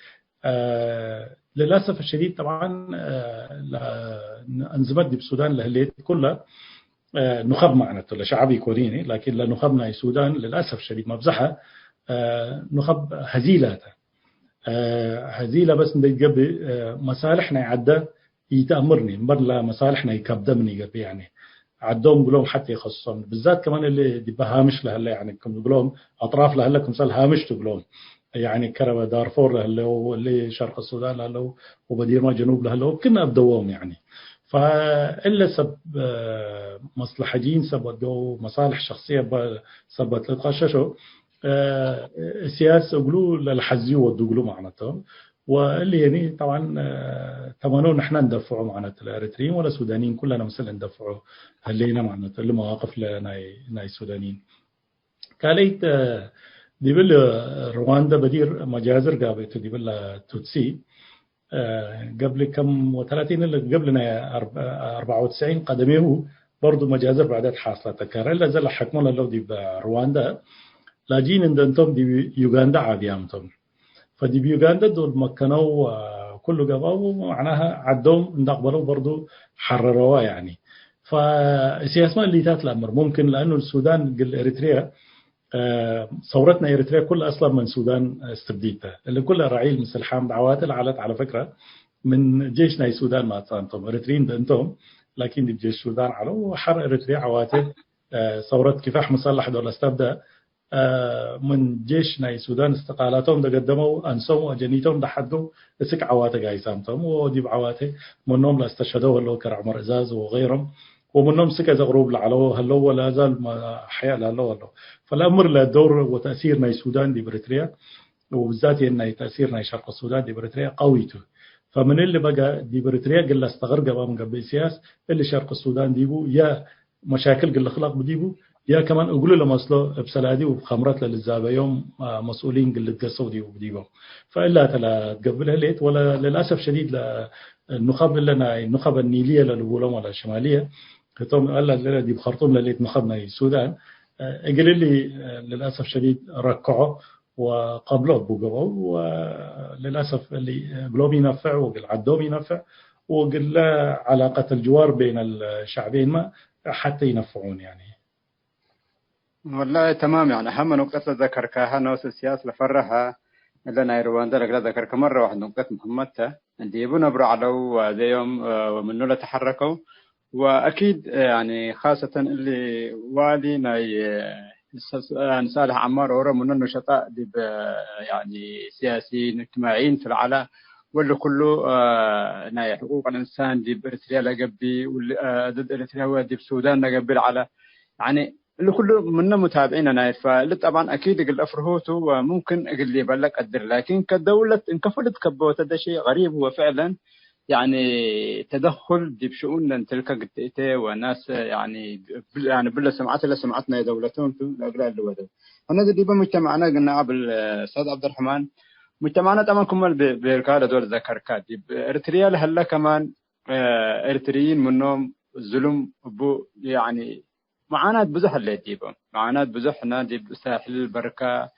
للأسف الشديد طبعا انزمت دي بالسودان لهليت كلها نخب معناته لشعبي كوريني لكن لنخبنا السودان للأسف الشديد مبزحة نخب هزيلاتها هزيلة بس ندي قبل مصالحنا يعدى يتأمرني مرلا مصالحنا يكبدمني قبل يعني عدهم قولهم حتى يخصصون بالذات كمان اللي دي بهامش لهلا يعني كم قولهم أطراف لهلا كمثال هامش تقولهم يعني كربة دارفور لهلا واللي شرق السودان لهلا وبدير ما جنوب لهلا وكنا أبدوهم يعني فإلا سب مصلحجين سب ودو مصالح شخصية سب تلقاششوا سياسة قلوا للحزيو ودو قلوا معناتهم واللي يعني طبعا تمنون نحن ندفعوا معنات الاريتريين ولا سودانيين كلنا مثلا ندفعوا هلينا معنات المواقف لناي سودانيين كاليت دي بل رواندا بدير مجازر قابلت دي بل توتسي قبل كم و30 اللي قبلنا 94 قدميه برضو مجازر بعدات حاصلة تكرر إلا زل حكمونا لو دي برواندا لاجين اندنتم دي يوغندا عاديامتم فدي بيوغندا دول مكنوا كله قبوا معناها عدوم نقبلوا برضو حرروها يعني فسياسة اللي تات الأمر ممكن لأنه السودان قل إريتريا ثورتنا إريتريا كل أصلا من السودان استبديتها اللي كلها رعيل مثل حامد عواتل على فكرة من جيشنا السودان ما تصانتم إريتريين دنتم لكن دي جيش السودان على وحر إريتريا عواتل ثورة كفاح مسلح دول استبدأ من جيشنا السودان استقالاتهم ده قدموا أنسوا وجنيتهم ده حدوا اسك عواته جايسامتهم ودي بعواته منهم لا استشهدوا اللي كر عمر إزاز وغيرهم ومنهم سكة زغروب لعلوه هلو ولا زال حياة لهلو فالأمر للدور وتأثيرنا السودان دي بريتريا وبالذات إن تأثيرنا شرق السودان دي بريتريا قويته فمن اللي بقى دي بريتريا قل استغرق من قبل سياس اللي شرق السودان ديبو يا مشاكل قل الأخلاق بديبو يا كمان أقولوا لهم أصله بسلادي وبخمرات للزابة يوم مسؤولين قل تقصوا دي وبديبو فإلا تلا تقبلها ليت ولا للأسف شديد النخب لنا النخب النيلية للبولم ولا الشمالية كتوم قال دي بخرطوم لليت نخبنا السودان قال لي للأسف شديد ركعوا وقبلوا بوجبوا وللأسف اللي قلوب ينفع وقل عدوم ينفع وقل علاقة الجوار بين الشعبين ما حتى ينفعون يعني والله تمام يعني أهم نقطة ذكرتها نوس السياسة لفرها لنا رواندا لقد ذكرك مرة واحدة نقطة مهمتها عندي يبون برا على ذي يوم ومنه لا تحركوا وأكيد يعني خاصة اللي والي ناي صالح عمار ورا من النشطاء دي يعني سياسيين اجتماعيين في العالم واللي كله ناي حقوق الإنسان دي بإريتريا لقبي ضد إريتريا ودي بسودان لقبي على يعني اللي كله منا متابعين ناي فاللي طبعا أكيد قل أفرهوته وممكن قل لي بلك قدر لكن كدولة انكفلت كبوته ده شيء غريب هو فعلا يعني تدخل دي بشؤون تلك قتئته وناس يعني بلا سمعت لا سمعتنا دولتهم في الأجراء اللي ودوا أنا دي بمجتمعنا قلنا قبل أستاذ عبد الرحمن مجتمعنا طبعا كمل بالكالة دول ذكركات دي إريتريا لهلا كمان إريتريين منهم الظلم أبو يعني معاناة بزح اللي ديبهم معاناة بزحنا دي ساحل البركة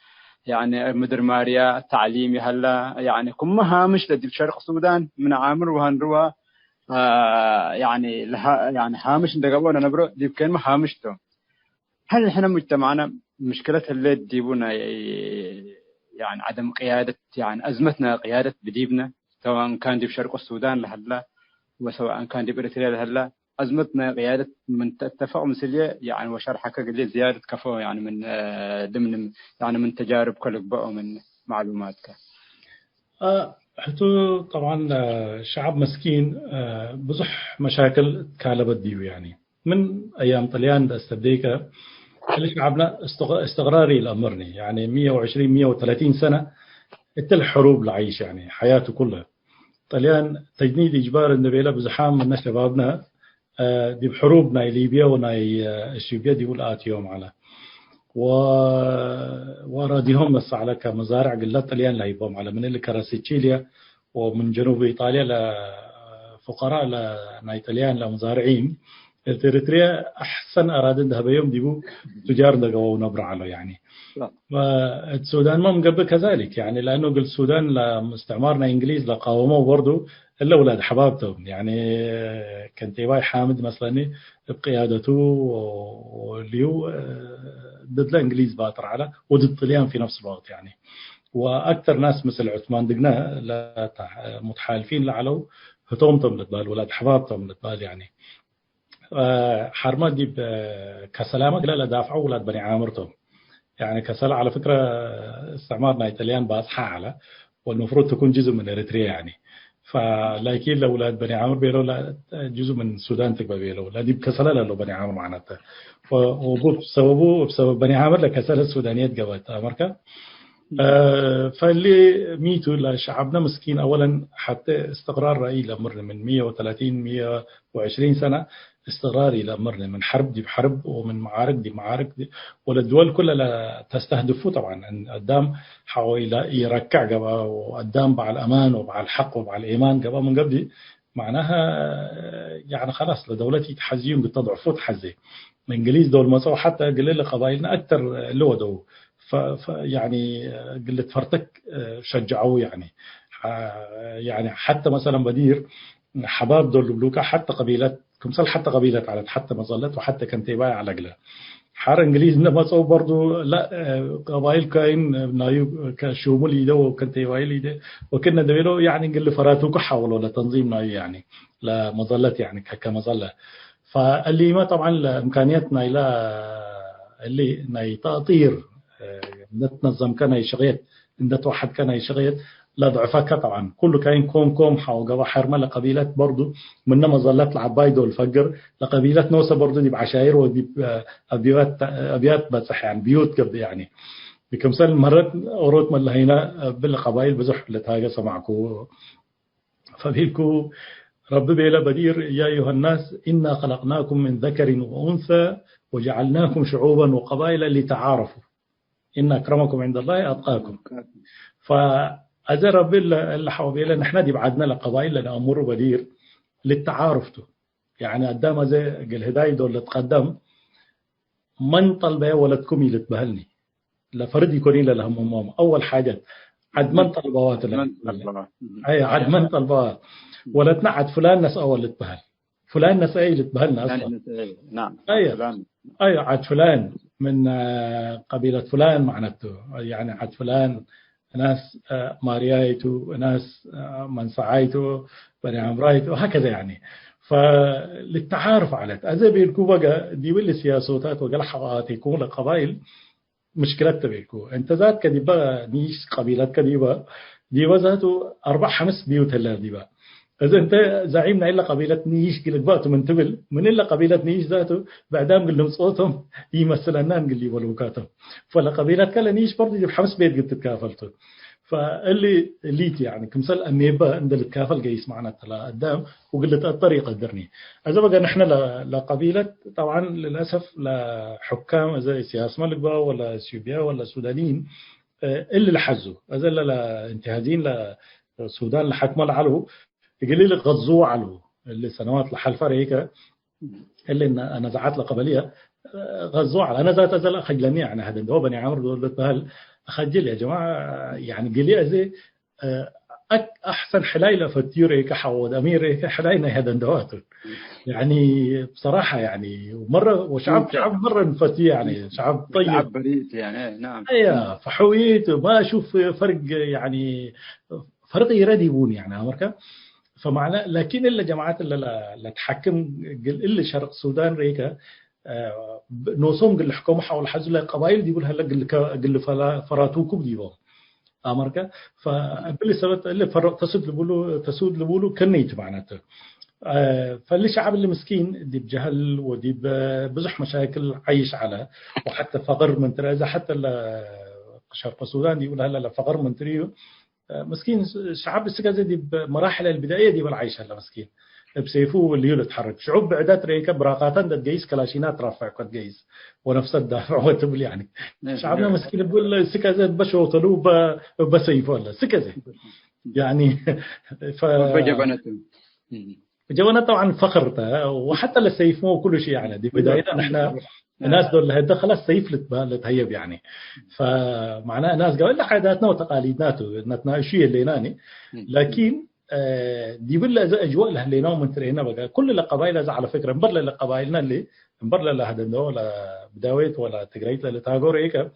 يعني مدر ماريا تعليمي هلا يعني كم هامش لدي شرق السودان من عامر وهنروى يعني لها يعني هامش ندقوا نبرو دي كان ما هامشته هل احنا مجتمعنا مشكلة اللي تجيبونا يعني عدم قيادة يعني أزمتنا قيادة بديبنا سواء كان دي بشرق السودان لهلا وسواء كان دي بريتريا لهلا أزمتنا قيادة من تفاهم مسلية يعني وشرحك قليل زيادة كفو يعني من ضمن يعني من تجارب كل بقى من معلوماتك. حتى طبعا شعب مسكين بزح مشاكل كالبت ديو يعني من أيام طليان استبديك اللي شعبنا استقراري الأمرني يعني 120-130 سنة التل حروب لعيش يعني حياته كلها طليان تجنيد إجبار النبيلة بزحام من شبابنا دي بحروب ناي ليبيا وناي اثيوبيا دي والآت يوم على وراديهم نص على كمزارع قلت طليان لايبهم على من اللي كراسيتشيليا ومن جنوب إيطاليا لفقراء لناي طليان لمزارعين إريتريا أحسن أراد ذهب يوم ديبو تجار دقوا ونبر على يعني والسودان ما مقبل كذلك يعني لأنه قل السودان لاستعمارنا إنجليز لقاوموا برضو إلا أولاد حبابتهم يعني كان تيواي حامد مثلا بقيادته والليو ضد الإنجليز باتر على وضد الطليان في نفس الوقت يعني وأكثر ناس مثل عثمان دقنا متحالفين لعلو هتومتهم لتبال ولاد حبابتهم لتبال يعني حرمات دي كسلامة لا دافعوا ولاد بني عامرتهم يعني كسلام على فكرة استعمارنا إيطاليان بأصحى على والمفروض تكون جزء من إريتريا يعني فلكن لأولاد بني عامر بيلو لا جزء من السودان تبقى بيلو لا دي بكسلة لو بني عامر معناتها بسبب بني عامر لكسلة السودانيات قبلت أمريكا. فاللي ميتوا لشعبنا مسكين أولا حتى استقرار رأي لمر من 130 120 سنة استقرار إلى مرة من حرب دي بحرب ومن معارك دي معارك دي والدول كلها لا تستهدفه طبعا قدام حاول يركع قبا وقدام مع الأمان ومع الحق ومع الإيمان قبا من قبل معناها يعني خلاص لدولتي تحزيهم بتضعفوا تحزي الإنجليز دول مسوا حتى قليل قبائلنا أكثر اللي ودوا يعني قلة فرتك شجعوه يعني حتى مثلا بدير حباب دول بلوكا حتى قبيلة كمثال حتى قبيلة على حتى مظلت وحتى كانت يبايع على قلة حار انجليز ما صو برضو لا قبائل كاين نايو كشومول يدو وكانت يبايع يده وكنا دبيلو يعني نقول فراتوك حاولوا لتنظيم نايو يعني لا مظلت يعني كمظلة فاللي ما طبعا امكانياتنا الى اللي ناي تطير نتنظم كان يشغيت ندت واحد كان يشغيت لا ضعفك طبعا كله كاين كوم حاوقوا حرمه لقبيلات برضو من مظلات العبايد والفجر لقبيلات نوسه برضو دي بعشائر ودي ابيات بصح يعني بيوت قبل يعني بكمثال مرات اوروت من هنا بالقبائل بزح لتاجا سمعكو فبيلكو رب بيلا بدير يا ايها الناس انا خلقناكم من ذكر وانثى وجعلناكم شعوبا وقبائل لتعارفوا إن أكرمكم عند الله أتقاكم. فأذا رب اللي حوالينا نحن دي بعدنا لقبائل لنا أمور بدير للتعارف يعني قدام زي الهداية دول اللي تقدم من طلبه ولدكم يلتبهلني لفرد يكونين لهم ماما أول حاجة عد من طلبوات أي عد من طلبوات ولا تنعد فلان نس أول لتبهل فلان نس أي لتبهلنا أصلا نعم أي عد فلان من قبيلة فلان معناته يعني عد فلان ناس ماريايتو ناس منسعايتو بني عمرايتو وهكذا يعني فللتعارف على أذا بيلكو بقى دي واللي سياسات وقال حقات يكون لقبائل مشكلات تبيلكو انت ذات كديبا نيش قبيلات كديبا ديبا ذاته 4-5 بيوت هلا ديبا إذا أنت زعيمنا إلا قبيلة نيش قلت بقتوا من تبل من إلا قبيلة نيش ذاته بعدام قل لهم صوتهم يمثلنا نقول لي ولوكاتهم فلا قبيلة كلا نيش برضه يجيب 5 بيت قلت تكافلته فاللي ليت يعني كمثال أميبا عند التكافل جاي يسمعنا تلا قدام وقلت الطريقة قدرني إذا بقى نحن لقبيلة طبعا للأسف لحكام زي سياسة ملك بقى ولا اثيوبيا ولا سودانيين اللي لحزوا إذا لانتهازين للسودان لحكم العلو يقول لي غزوه علو اللي سنوات لحلفة هيك اللي نزعات القبلية غزوه على أنا ذات أزل أخجلني يعني هذا هو بني عمرو دول بهال أخجل يا جماعة يعني قال لي أزي أحسن حلايلة فتير هيك حود أمير هيك حلاينا هذا دواته يعني بصراحة يعني ومرة وشعب مرة نفتي يعني شعب طيب شعب بريء يعني نعم أيه فحويت ما أشوف فرق يعني فرق يرديبون يعني أمريكا فمعنى لكن اللي جماعات اللي تحكم اللي شرق السودان ريكا نوصهم قل الحكومة حول حزب القبائل دي يقول هلا قل فراتوكم ديهم أمريكا فباللي سبت اللي فرق تسود لبولو كنيت معناته فاللي شعب اللي مسكين دي بجهل ودي بزح مشاكل عايش على وحتى فقر من ترى حتى شرق السودان يقول هلا فقر من تريو مسكين شعب السكازي دي بمراحل البداية دي بالعيش هلا مسكين بسيفوه اللي يتحرك شعوب بعدات ريكا براقاتن ده جيس كلاشينات رافع قد جيس ونفس الدافع وتبل يعني شعبنا مسكين بيقول السكازي بشو طلوب بسيفه ولا سكازي يعني جوانا طبعا فخرتها وحتى لسيفوه كل شيء يعني دي بداية نحن الناس دول هدا خلاص سيف لتهيب يعني فمعناه ناس قالوا لا عاداتنا وتقاليدنا نتناقشيه اللي ناني لكن دي بالله اجواء اللي ناو من ترينا بقى كل القبائل على فكره مبر للقبائلنا اللي مبر لهذا ولا بداويت ولا تجريت اللي تاغور هيك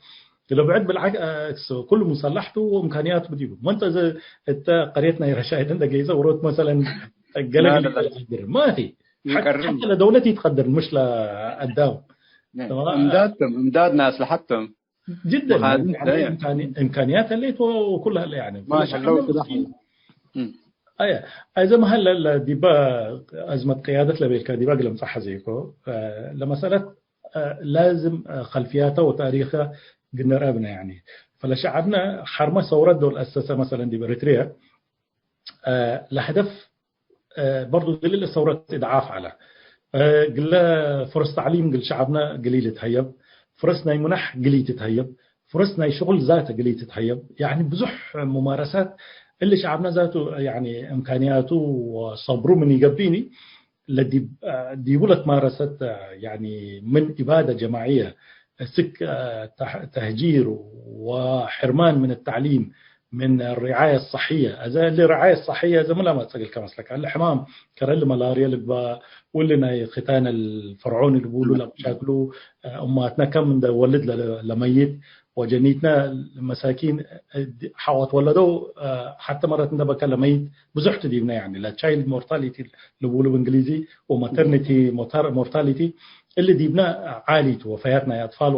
لو بعد بالعكس كل مصلحته وامكانياته بديبه ما انت اذا انت قريتنا يا رشاهد انت جايزه وروت مثلا قال ما في حتى لدولتي تقدر مش لقدام امدادنا اسلحتهم جدا امكانيات اللي وكلها يعني ما شاء الله إذا ما هلا ديبا أزمة قيادة لبيلكا ديبا قلم صح زيكو لمسألة لازم خلفياته وتاريخه قلنا رابنا يعني. فلشعبنا حرمة ثورة دول أسسة مثلا دي بإريتريا لهدف برضو دليل الثورة إضعاف على قلنا فرص تعليم قل شعبنا قليل تهيب، فرصنا منح قليل تتهيب، فرصنا شغل ذاته قليل تتهيب، يعني بزح ممارسات اللي شعبنا ذاته يعني إمكانياته وصبره من يقبيني الذي ديبولة مارست يعني من إبادة جماعية سك تهجير وحرمان من التعليم من الرعاية الصحية. إذا الرعاية الصحية إذا ما تسجل كمسلك الحمام كرل ملاريا اللي ولنا ختان الفرعون اللي بيقولوا له مشاكله أماتنا كم من ولد لميت وجنيتنا المساكين حاوت ولدوا حتى مرة ندبك لميت بزحت دينا يعني لا تشايلد مورتاليتي اللي بيقولوا بالإنجليزي وماترنتي مورتاليتي اللي ديبنا عالي وفياتنا يا أطفال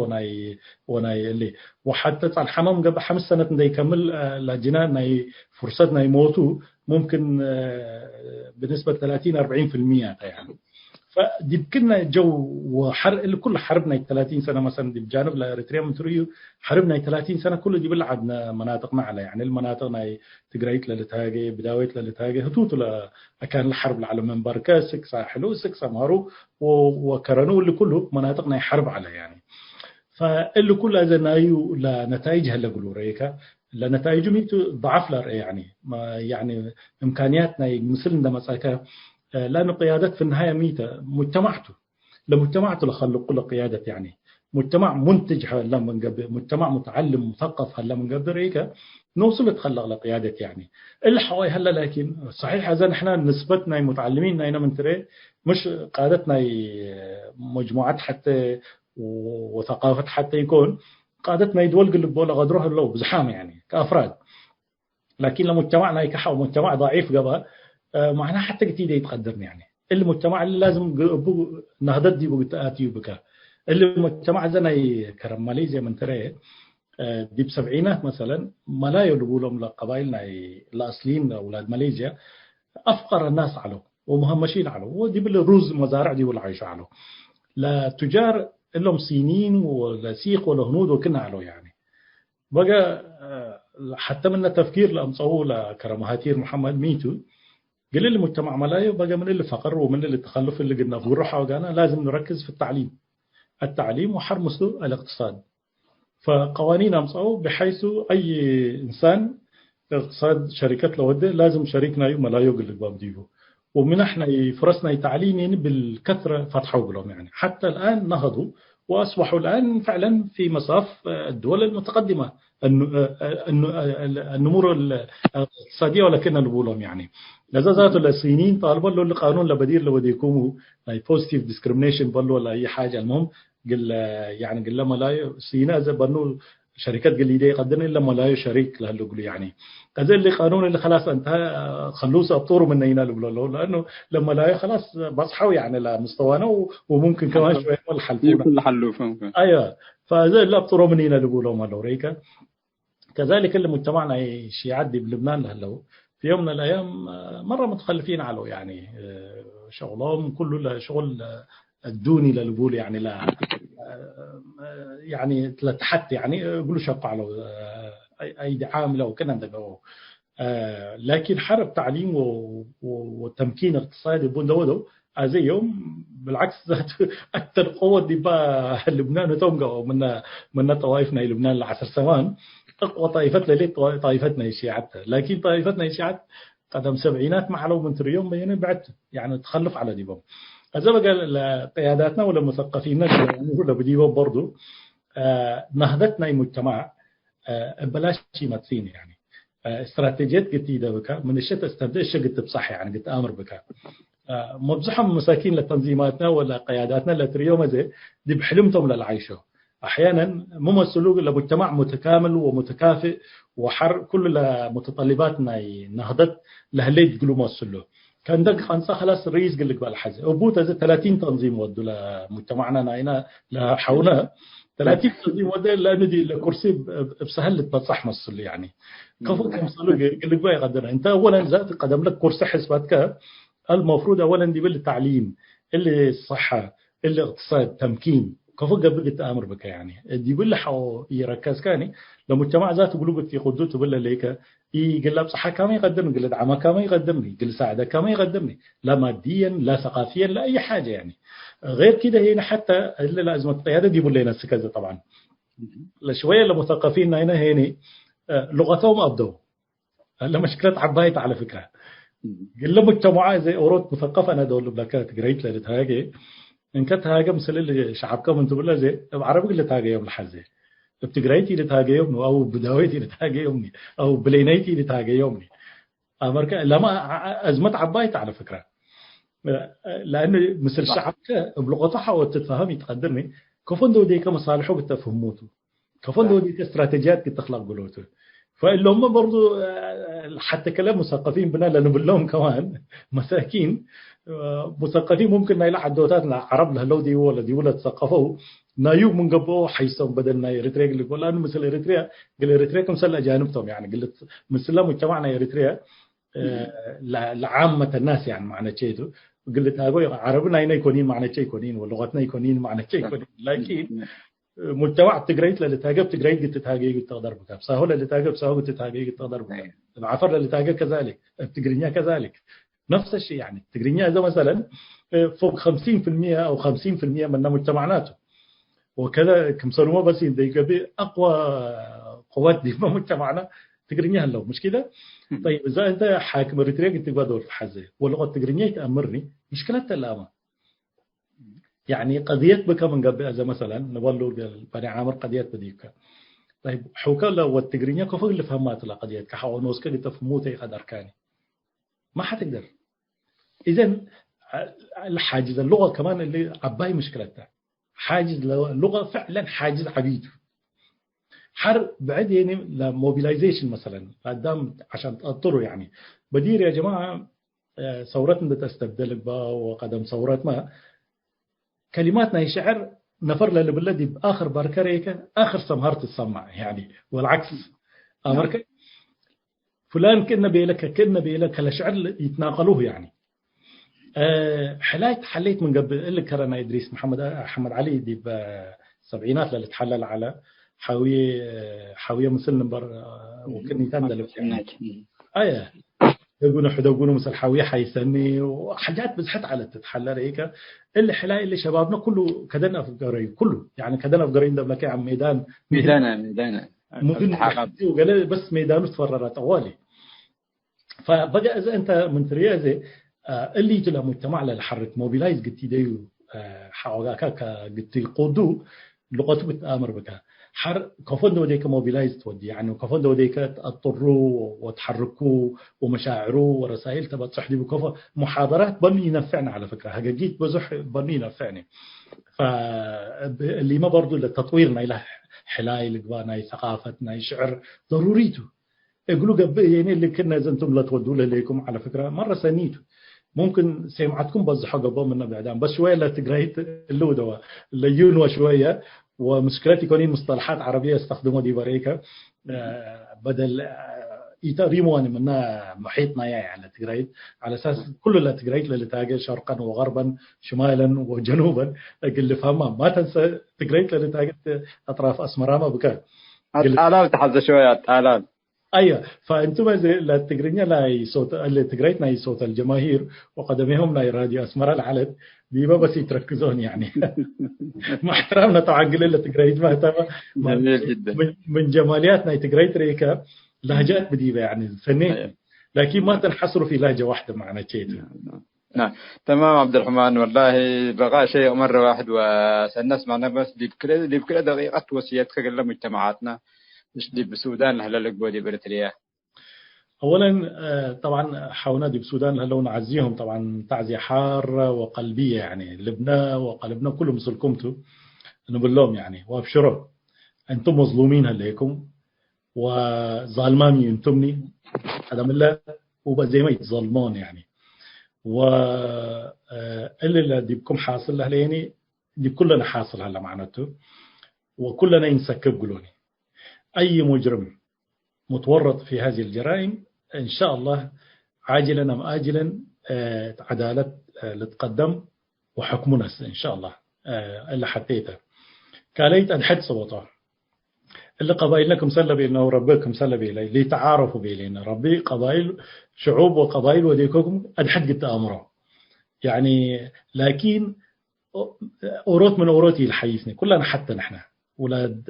وناي اللي وحتى الحمام قبل 5 سنة ندي يكمل لجنا ناي فرصتنا يموتوا ممكن بنسبة 30-40% يعني. فدي بكنا جو وحرب كل حربنا 30 سنة مثلا دي بجانب لإريتريا من تريو حربنا 30 سنة كله دي بلعبنا مناطقنا على يعني المناطقنا تجريت للتاجي بداويت للتاجي هتوتو كان الحرب العالمية مباركة 6 حلو 6 مارو وكرنو اللي كله مناطقنا حرب على يعني. فاللي كل هذا نايو لنتائج هلا قولوا ريكا لنتائجه ميتو ضعف لا يعني ما يعني إمكانياتنا مثلنا مساكا لأنه قيادة في النهاية ميتة مجتمعته لخلق كل قيادة يعني مجتمع منتج هلا من قبل مجتمع متعلم مثقف هلا من قبل هيك نوصل تخلق لقيادة يعني اللي حواي هلا. لكن صحيح إذا نحن نسبتنا متعلمين هنا من ترى مش قادتنا مجموعات حتى وثقافة حتى يكون قادتنا يدول قلب بولا غدروها اللو بزحام يعني كأفراد. لكن لمجتمعنا يكحوا مجتمع ضعيف قبل معناه حتى كتير يتقدرني يعني المجتمع اللي لازم نهضت دي بقتاتي بك اللي المجتمع زي كرم ماليزيا من ترى دي بسبعينات مثلا ملايو اللي بقولهم لقبائلنا الأصليين أولاد ماليزيا أفقر الناس على ومهمشين على ودي بالروز مزارع دي ولا عايشة على لا تجار لهم صينيين ولا سيق ولا هنود وكنا على يعني بقى حتى من التفكير لأمصوه لكرم هاتير محمد ميتو قال لي المجتمع ملايو بقى من اللي فقر ومن اللي التخلف اللي قلنا في الروحة وقالنا لازم نركز في التعليم وحرمسه الاقتصاد. فقوانين أمصو بحيث أي إنسان اقتصاد شركة لوده لازم شريكنا يوم ملايو قل الباب ديبو ومنحنا فرصنا تعليمين بالكثرة فتحوا لهم يعني حتى الآن نهضوا وأصبحوا الآن فعلا في مصاف الدول المتقدمة النمور الاقتصادية ولكن نقولهم يعني لذات الصينيين طالبوا له القانون لبديل لو بده يكونوا بوزيتيف ديسكريميشن بقول ولا أي حاجة المهم قال يعني قال لما لا الصين إذا بنوا شركات قليلة يقدرن إلا ما لا شريك له يقول يعني كذا اللي قانون اللي خلاص انتهى خلوه أبطروا من ينال بقول لأنه لما لا خلاص بصحوا يعني لمستوانا وممكن كمان شوية الحلفونا كل حلو فهمك أيوة فهذا اللي أبطروا من ينال بقولوا ما لوريكا. كذلك اللي مجتمعنا الشيعات دي بلبنان هلا في يوم من الأيام مرة متخلفين على يعني شغلهم كله شغل الدوني للبول يعني لا يعني تحت يعني يقولوا شق على أيدي عاملة وكذا ندقوا لكن حرب تعليم وتمكين اقتصادي بندودو هذا يوم بالعكس أكثر قوة دي بقى لبنان تومقوا من طوائفنا لبنان العصر سمان أقوى طائفتنا ليه طائفتنا الشيعات لكن طائفتنا الشيعات قدم سبعينات معلو من تريوم بيني بعد يعني تخلف على ديبهم. هذا بقى قياداتنا ولا مثقفيننا ولا بديبهم برضو نهضتنا المجتمع بلاش شيء متسين يعني استراتيجيات جديدة بك من الشتاء استبدأ قد بصح يعني قد آمر بك مبزحهم مساكين لتنظيماتنا ولا قياداتنا لتريوم زي دي بحلمتهم للعيشة أحيانا ممثلوا لمجتمع متكامل ومتكافئ وحر كل متطلباتنا نهضت لهليت قلوا موصله كان دق خمسة خلاص الرئيس قال لك بالحزة وبوت هذا 30 تنظيم ودوا لمجتمعنا هنا لحونا 30 دي موديل لانه دي الكرسي بسهل تصح مصل يعني كفو كم صلوا قال لك بقى قدرنا انت اولا ذات قدم لك كرسي حساباتك المفروض اولا دي بالتعليم اللي الصحه اللي اقتصاد تمكين كفو قبل تامر بك يعني دي بالله حو يركز كاني لمجتمع ذاته قلوب في قدوته بالله ليك يقول له بصحه كم يقدمني قال له دعمه كم يقدمني قال ساعده كم يقدمني لا ماديا لا ثقافيا لا اي حاجه يعني غير كده هنا حتى اللي لازم القياده دي لنا السكزه طبعا شويه المثقفين هنا لغتهم ابدوا هلا مشكله عبايت على فكره قال له مجتمعات زي اوروبا مثقفه انا دول بلاكات قريت لها هاجي ان كانت هاجه مثل اللي شعبكم انتم بالله زي عربي اللي تاجي يوم الحزه بتقريتي اللي تاجي يوم او بداويتي اللي تاجي يومني او بلينيتي اللي تاجي يومني امريكا لما ازمه عبايت على فكره لانه مثل شعبك بلغتها وتتفهم يتقدمني كفندو ديك مصالحه بتفهموته كفندو ديك استراتيجيات تخلق بلوته فاللي هم برضو حتى كلام مثقفين بنا لانه بلهم كمان مساكين مثقفين ممكن نايل حدوتات عرب له لو دي ولا دي ولا تثقفوا نايوب من قبو حيسهم بدل ناي اريتريا اللي يقول لانه مثل اريتريا قال اريتريا كم سله اجانبتهم يعني قلت مثل مجتمعنا اريتريا لعامه الناس يعني معنى شيء قلت هاقول عربنا هنا يكونين معنى شيء يكونين ولغتنا يكونين معنى شيء يكونين لكن مجتمع تقريت اللي تاجب تقريت قلت تاجي قلت تقدر بك سهول اللي تاجب سهول قلت تاجي قلت تقدر بك العفر اللي تاجب كذلك التقرينيا كذلك نفس الشيء يعني التقرينيا إذا مثلا فوق 50% أو 50% من مجتمعاته وكذا كم صاروا بس يدقوا أقوى قوات دي ما مجتمعنا تقرينيا هلا مش كده طيب إذا أنت حاكم إريتريا قلت تقدر دور في حزة واللغة التقرينية تأمرني مشكلة الأمة يعني قضية بك من قبل إذا مثلا نقول بني عامر قضية بديك طيب حوكا لو التقرينية كيف اللي فهمت لا قضية كحوانوس كده تفهموتي قدر كاني ما حتقدر إذن الحاجز اللغة كمان اللي عباي مشكلتها حاجز اللغة فعلا حاجز عبيد حر بعد يعني لموبيلايزيشن مثلا قدام عشان تأطروا يعني بدير يا جماعة ثورتنا تستبدل بها وقدم ثورات ما كلماتنا هي شعر نفر للي بالذي بآخر باركريكا آخر سمهرة تسمع يعني والعكس أمريكا فلان كنا بيلك الشعر يتناقلوه يعني حليت من قبل اللي كرنا إدريس محمد علي دي بالسبعينات اللي تحلل على حاوية مسلم بر وكني تندل يقولوا مثل حاوية حيسني وحاجات بزحت على تتحلل هيك اللي حلاقي اللي شبابنا كله كدنا في قريب كله يعني كدنا في قريب ده بلاقي عم ميدان وقال بس ميدان تفررت أولي فبقى إذا أنت من تريازة اللي تلا مجتمع للحرك موبيلايز قلت ديو حواجاك قلت قودو لغته بتأمر بك حر كفندو ديك موبيلايز تودي يعني كفندو ديك تضطروا وتحركوا ومشاعروا ورسائل تبى تصحدي بكفة محاضرات بني ينفعنا على فكرة هجيت بزح بني ينفعني فاللي ما برضو للتطويرنا إلى حلاي لقبانا ثقافتنا شعر ضروريته يقولوا قبل يعني اللي كنا زنتم لا تودوا لكم على فكرة مرة سنيته ممكن سمعتكم بزحوا قبل من بعدين بس شوية لا تقرأت اللودة ليون شوية ومشكلتي كونين مصطلحات عربية استخدموا دي بريكا بدل يتريمون منا محيطنا يعني تقرأت على أساس كل اللي تقرأت اللي تاجي شرقا وغربا شمالا وجنوبا اللي فهمها ما تنسى تقرأت اللي تاجي أطراف أسمرامة بكا آلام تحظى شوية آلام أيوة فأنتم لا تقرينا لا صوت اللي تقريتنا صوت الجماهير وقدمهم لا راديو أسمر العلد دي ما بس يتركزون يعني مع احترامنا طبعا قل اللي تقريت ما تبع من جمالياتنا تقريت ريكا لهجات بديلة يعني سنين لكن ما تنحصروا في لهجة واحدة معنا شيء نعم تمام عبد الرحمن والله بقى شيء مرة واحد وسنسمع معنا بس دي بكل دقيقة وصيتك قل مجتمعاتنا مش دي بالسودان هلا لك بودي بريتريا اولا طبعا حاولنا دي بالسودان هلا نعزيهم طبعا تعزيه حاره وقلبيه يعني لبنا وقلبنا كله مثلكمتوا نقول لهم يعني وابشروا انتم مظلومين هليكم وظالماني انتمني هذا من الله وزي ما يتظلمون يعني اللي دي بكم حاصل هليني دي كلنا حاصل هلا معناته وكلنا ينسكب قلوني. أي مجرم متورط في هذه الجرائم إن شاء الله عاجلا أم آجلا عدالة لتقدم وحكمنا إن شاء الله إلا حتيته كاليت أنحد صوته اللي قبائلكم سلبي إنه ربكم سلبي إلي ليتعارفوا بيلينا ربي قبائل شعوب وقبائل وديكم أنحد قد أمره يعني لكن أوروت من أوروتي الحيثني كلنا حتى نحن ولاد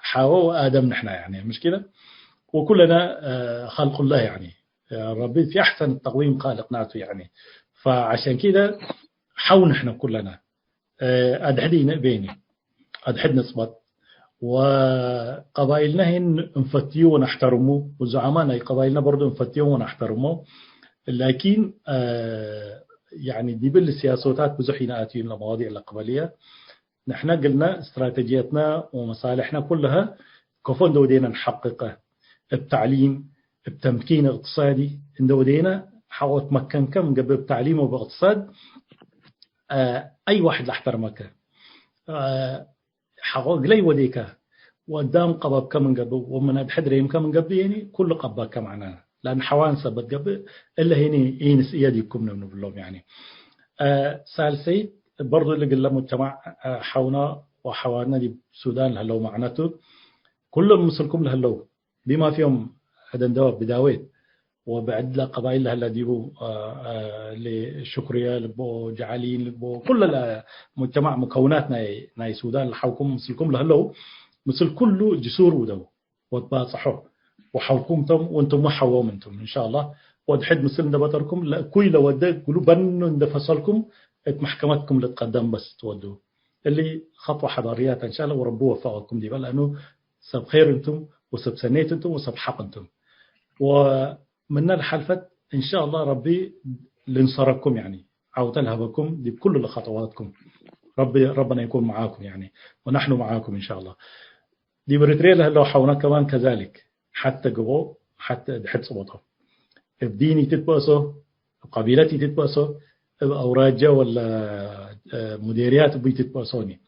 حواء وآدم نحن يعني مش كده وكلنا خلق الله يعني ربي في أحسن التقويم خالقناته يعني فعشان كده حاول نحن كلنا أدحدي بيني أدحد نصبت وقبائلنا هن نفتيو ونحترمه وزعمانا قبائلنا برضو نفتيو ونحترمه لكن يعني دي بالسياسات بزحينا آتيين لمواضيع القبلية نحن قلنا استراتيجيتنا ومصالحنا كلها كفون دودينا نحققه التعليم التمكين الاقتصادي إن دودينا حاول تمكن كم قبل التعليم وباقتصاد أي واحد لاحترمك حاول لي وديك وقدام قباب كم قبل ومن أدحدريم كم قبل يعني كل قباب كم معنا لأن حوان سبت قبل إلا هني ينس يديكم من بلوم يعني سالسي برضو اللي قلنا مجتمع حونا وحوارنا دي السودان هلو معناته كلهم مسلكم لهلو بما فيهم هدن دواب بداويت وبعد لا قبائل هلا ديبو لشكريا لبو جعالين لبو كل المجتمع مكوناتنا ناي السودان لحوكم مسلكم لهلو مثل كله جسور ودو وتباصحوا وحوكمتم وانتم محووا منتم ان شاء الله ودحد مسلم دبتركم لا كوي لو ود قولوا بنوا دفصلكم محكمتكم لتقدم بس تودوا اللي خطوه حضاريات ان شاء الله وربوا وفقكم دي لانه سب خير انتم وسب سنيت انتم وسب حق انتم ومن الحلفة ان شاء الله ربي لنصركم يعني عاود لهبكم دي بكل خطواتكم ربنا يكون معاكم يعني ونحن معاكم ان شاء الله دي بريتريا لو حونا كمان كذلك حتى قبو حتى دحد صوتهم بديني تتبأسوا قبيلتي تتبأسوا أوراجة ولا مديريات بيتتبأسوني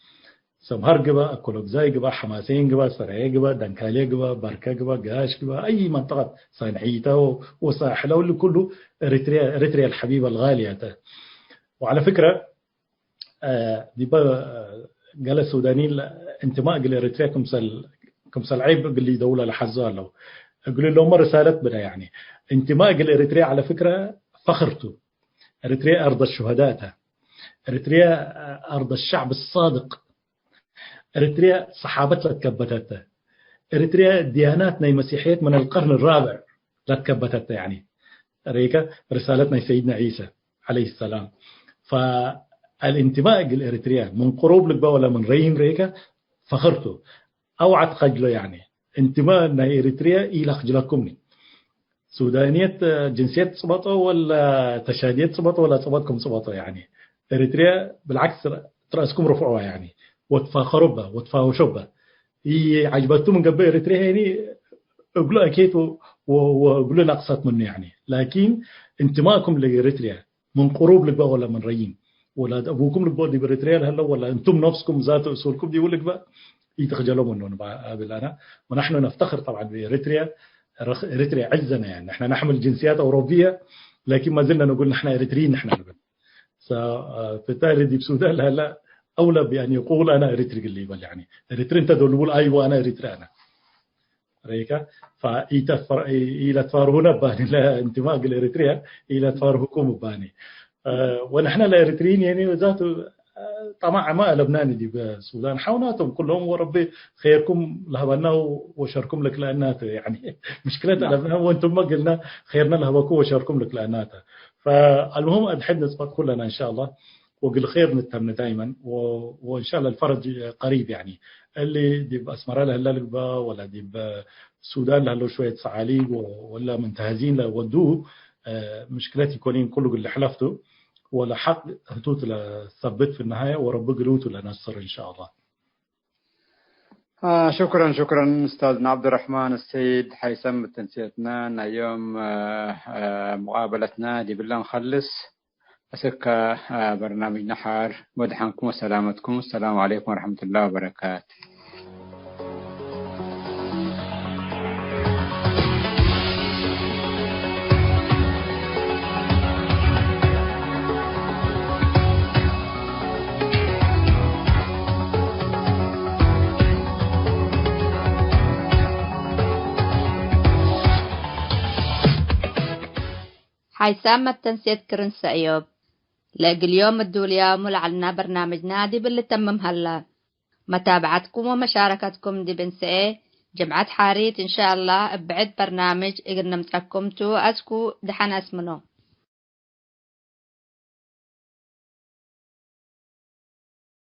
سمهر جبا أكلوك زي جبا حماسين جبا سرعي جبا دنكالي جبا بركة جبا قاش جبا أي منطقة صنعيته وساحلة واللي كله إريتريا الحبيبة الغالية وعلى فكرة دي بقى قال السودانيين انتماء لإريتريا كمسل عيب قال لي دولة لحظة له أقول لهم رسالة بنا يعني انتماء لإريتريا على فكرة فخرته إريتريا أرض الشهداء إريتريا أرض الشعب الصادق إريتريا صحابتها تكبتتها إريتريا دياناتنا المسيحيات من القرن الرابع لا تكبتتها يعني ريكا رسالتنا سيدنا عيسى عليه السلام فالانتماء لإريتريا من قروب لك ولا من ريم ريكا فخرته أوعد خجله يعني انتماء إريتريا إلى خجلكمني سودانية جنسية صباطه ولا تشادية صباطه ولا صباطكم صباطه يعني إريتريا بالعكس رأسكم رفعوها يعني وتفاخروا بها وتفاوشوا بها عجبتهم من قبل إريتريا يعني أقولوا أكيد وأقولوا نقصت منه يعني لكن انتماءكم لإريتريا من قروب لك ولا من ريين ولا أبوكم لك دي بإريتريا هلا ولا أنتم نفسكم ذات أصولكم دي يقول لك بقى يتخجلوا منه بالأنا ونحن نفتخر طبعا بإريتريا إريتريا عزنا يعني نحن نحمل جنسيات أوروبية لكن ما زلنا نقول نحن إريتريين نحن فبالتالي دي بسودان هلا أولى بأن يقول أنا إريتري الليبل يعني إريتري أنت دول أيوة أنا إريتري أنا ريكا فإيتفر إلى تفار هنا باني لا انتماء لإريتريا إلى تفار حكومة باني ونحن الإريتريين يعني ذاته طمع ما لبناني دي بالسودان حاوناتهم كلهم وربي خيركم لهبنا وشاركم لك لأناته يعني مشكلة لبنان وانتم ما قلنا خيرنا لهبكم وشاركم لك لأناته فالمهم أدحد نسبة كلنا إن شاء الله وقل خير نتمنى دائما وإن شاء الله الفرج قريب يعني اللي دي بأسمرة لها اللقبة ولا دي بالسودان لها شوية صعاليق ولا منتهزين لودوه مشكلتي كونين كله اللي حلفته ولا حق هتوت لثبت في النهاية ورب قلوت لنصر إن شاء الله. شكرا أستاذنا عبد الرحمن السيد حيثم تنسيتنا اليوم مقابلتنا دي بالله نخلص أسك برنامج نحار مدحنكم وسلامتكم السلام عليكم ورحمة الله وبركاته. حيسام التنسيت كرن سأيوب لاقي اليوم الدوليا ملعلنا برنامج نادي باللي تمم هلا متابعتكم ومشاركتكم دي بنسئة جمعة حاريت إن شاء الله بعد برنامج إقنا متركمتو أسكو دحن اسمنو